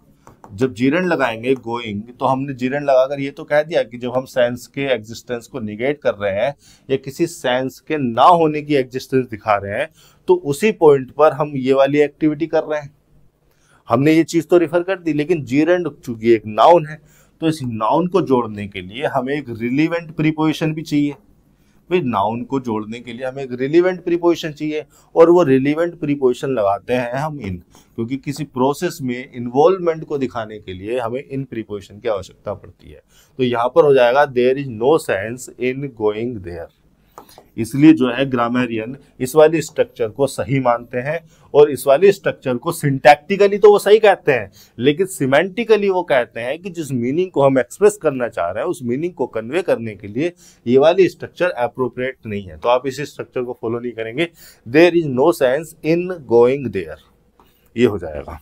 जब जेरेंड लगाएंगे गोइंग, तो हमने जेरेंड लगाकर ये तो कह दिया कि जब हम सेंस के एग्जिस्टेंस को निगेट कर रहे हैं या किसी सेंस के ना होने की एग्जिस्टेंस दिखा रहे हैं, तो उसी पॉइंट पर हम ये वाली एक्टिविटी कर रहे हैं। हमने ये चीज तो रिफर कर दी, लेकिन जेरेंड चूंकि एक नाउन है, तो इस नाउन को जोड़ने के लिए हमें एक रिलीवेंट प्रीपोजिशन भी चाहिए। भाई नाउन को जोड़ने के लिए हमें एक रिलीवेंट प्रीपोजिशन चाहिए, और वो रिलीवेंट प्रीपोजिशन लगाते हैं हम इन, क्योंकि किसी प्रोसेस में इन्वॉल्वमेंट को दिखाने के लिए हमें इन प्रीपोजिशन की आवश्यकता पड़ती है। तो यहां पर हो जाएगा there is no sense in going there. इसलिए जो है ग्रामरियन इस वाली स्ट्रक्चर को सही मानते हैं, और इस वाली स्ट्रक्चर को सिंटैक्टिकली तो वो सही कहते हैं, लेकिन सिमेंटिकली वो कहते हैं कि जिस मीनिंग को हम एक्सप्रेस करना चाह रहे हैं उस मीनिंग को कन्वे करने के लिए ये वाली स्ट्रक्चर अप्रोप्रिएट नहीं है। तो आप इसी स्ट्रक्चर को फॉलो नहीं करेंगे। There is no sense in going there, ये हो जाएगा।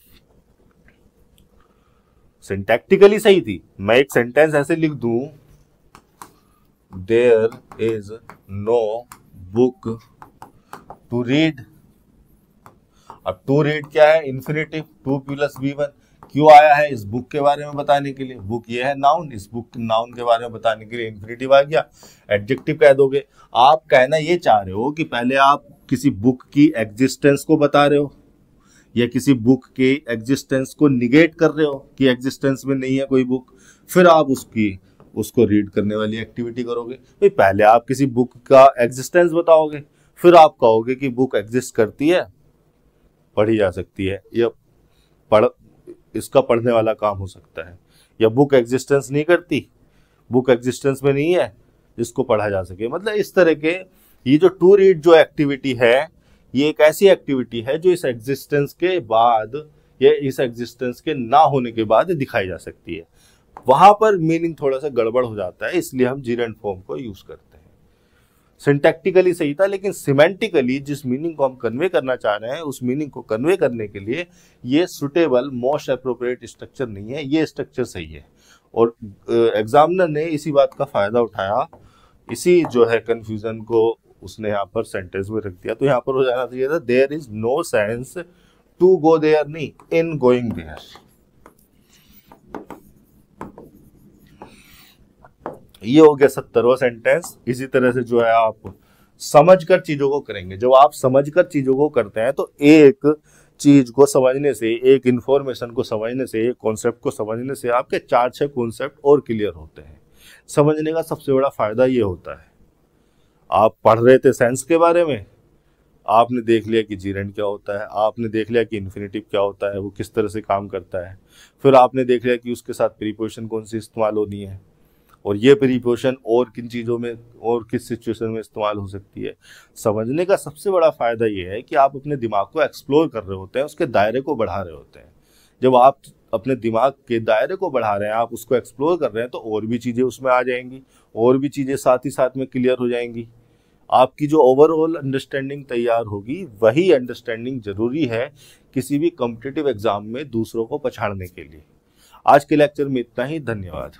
सिंटैक्टिकली सही थी। मैं एक सेंटेंस ऐसे लिख दूं, there is no book to read. अब टू रीड क्या है? Infinitive, to plus V1। क्यों आया है? इस बुक के बारे में बताने के लिए। बुक ये है नाउन, इस बुक नाउन के बारे में बताने के लिए इन्फिनेटिव आ गया। एडजेक्टिव कह दोगे। आप कहना ये चाह रहे हो कि पहले आप किसी बुक की एग्जिस्टेंस को बता रहे हो, या किसी बुक के एग्जिस्टेंस को निगेट कर रहे हो कि एग्जिस्टेंस में नहीं है कोई बुक, फिर आप उसको रीड करने वाली एक्टिविटी करोगे। भाई पहले आप किसी बुक का एग्जिस्टेंस बताओगे, फिर आप कहोगे कि बुक एग्जिस्ट करती है, पढ़ी जा सकती है, या इसका पढ़ने वाला काम हो सकता है, या बुक एग्जिस्टेंस नहीं करती, बुक एग्जिस्टेंस में नहीं है, इसको पढ़ा जा सके। मतलब इस तरह के ये जो टू रीड जो एक्टिविटी है, ये एक ऐसी एक्टिविटी है जो इस एग्जिस्टेंस के बाद या इस एग्जिस्टेंस के ना होने के बाद दिखाई जा सकती है। वहां पर मीनिंग थोड़ा सा गड़बड़ हो जाता है, इसलिए हम जीरेंड फॉर्म को यूज करते हैं। सिंटैक्टिकली सही था, लेकिन सिमेंटिकली जिस मीनिंग को हम कन्वे करना चाह रहे हैं उस मीनिंग को कन्वे करने के लिए ये सुटेबल मोस्ट अप्रोप्रिएट स्ट्रक्चर नहीं है, ये स्ट्रक्चर सही है। और एग्जामिनर ने इसी बात का फायदा उठाया, इसी जो है कंफ्यूजन को उसने यहाँ पर सेंटेंस में रख दिया। तो यहाँ पर हो जाना चाहिए था there is no sense to go there, नहीं इन गोइंग देयर। ये हो गया 70वां सेंटेंस। इसी तरह से जो है आप समझकर चीजों को करेंगे। जब आप समझकर चीजों को करते हैं तो एक चीज को समझने से, एक इंफॉर्मेशन को समझने से, एक कॉन्सेप्ट को समझने से आपके 4-6 कॉन्सेप्ट और क्लियर होते हैं। समझने का सबसे बड़ा फायदा ये होता है, आप पढ़ रहे थे सेंस के बारे में, आपने देख लिया कि जीरेंड क्या होता है, आपने देख लिया कि इन्फिनेटिव क्या होता है, वो किस तरह से काम करता है, फिर आपने देख लिया कि उसके साथ प्रीपोजिशन कौन सी इस्तेमाल होनी है, और ये प्रीपोजिशन और किन चीज़ों में और किस सिचुएशन में इस्तेमाल हो सकती है। समझने का सबसे बड़ा फायदा ये है कि आप अपने दिमाग को एक्सप्लोर कर रहे होते हैं, उसके दायरे को बढ़ा रहे होते हैं। जब आप अपने दिमाग के दायरे को बढ़ा रहे हैं, आप उसको एक्सप्लोर कर रहे हैं, तो और भी चीज़ें उसमें आ जाएंगी, और भी चीज़ें साथ ही साथ में क्लियर हो जाएंगी। आपकी जो ओवरऑल अंडरस्टैंडिंग तैयार होगी, वही अंडरस्टैंडिंग जरूरी है किसी भी कॉम्पिटिटिव एग्जाम में दूसरों को पछाड़ने के लिए। आज के लेक्चर में इतना ही। धन्यवाद।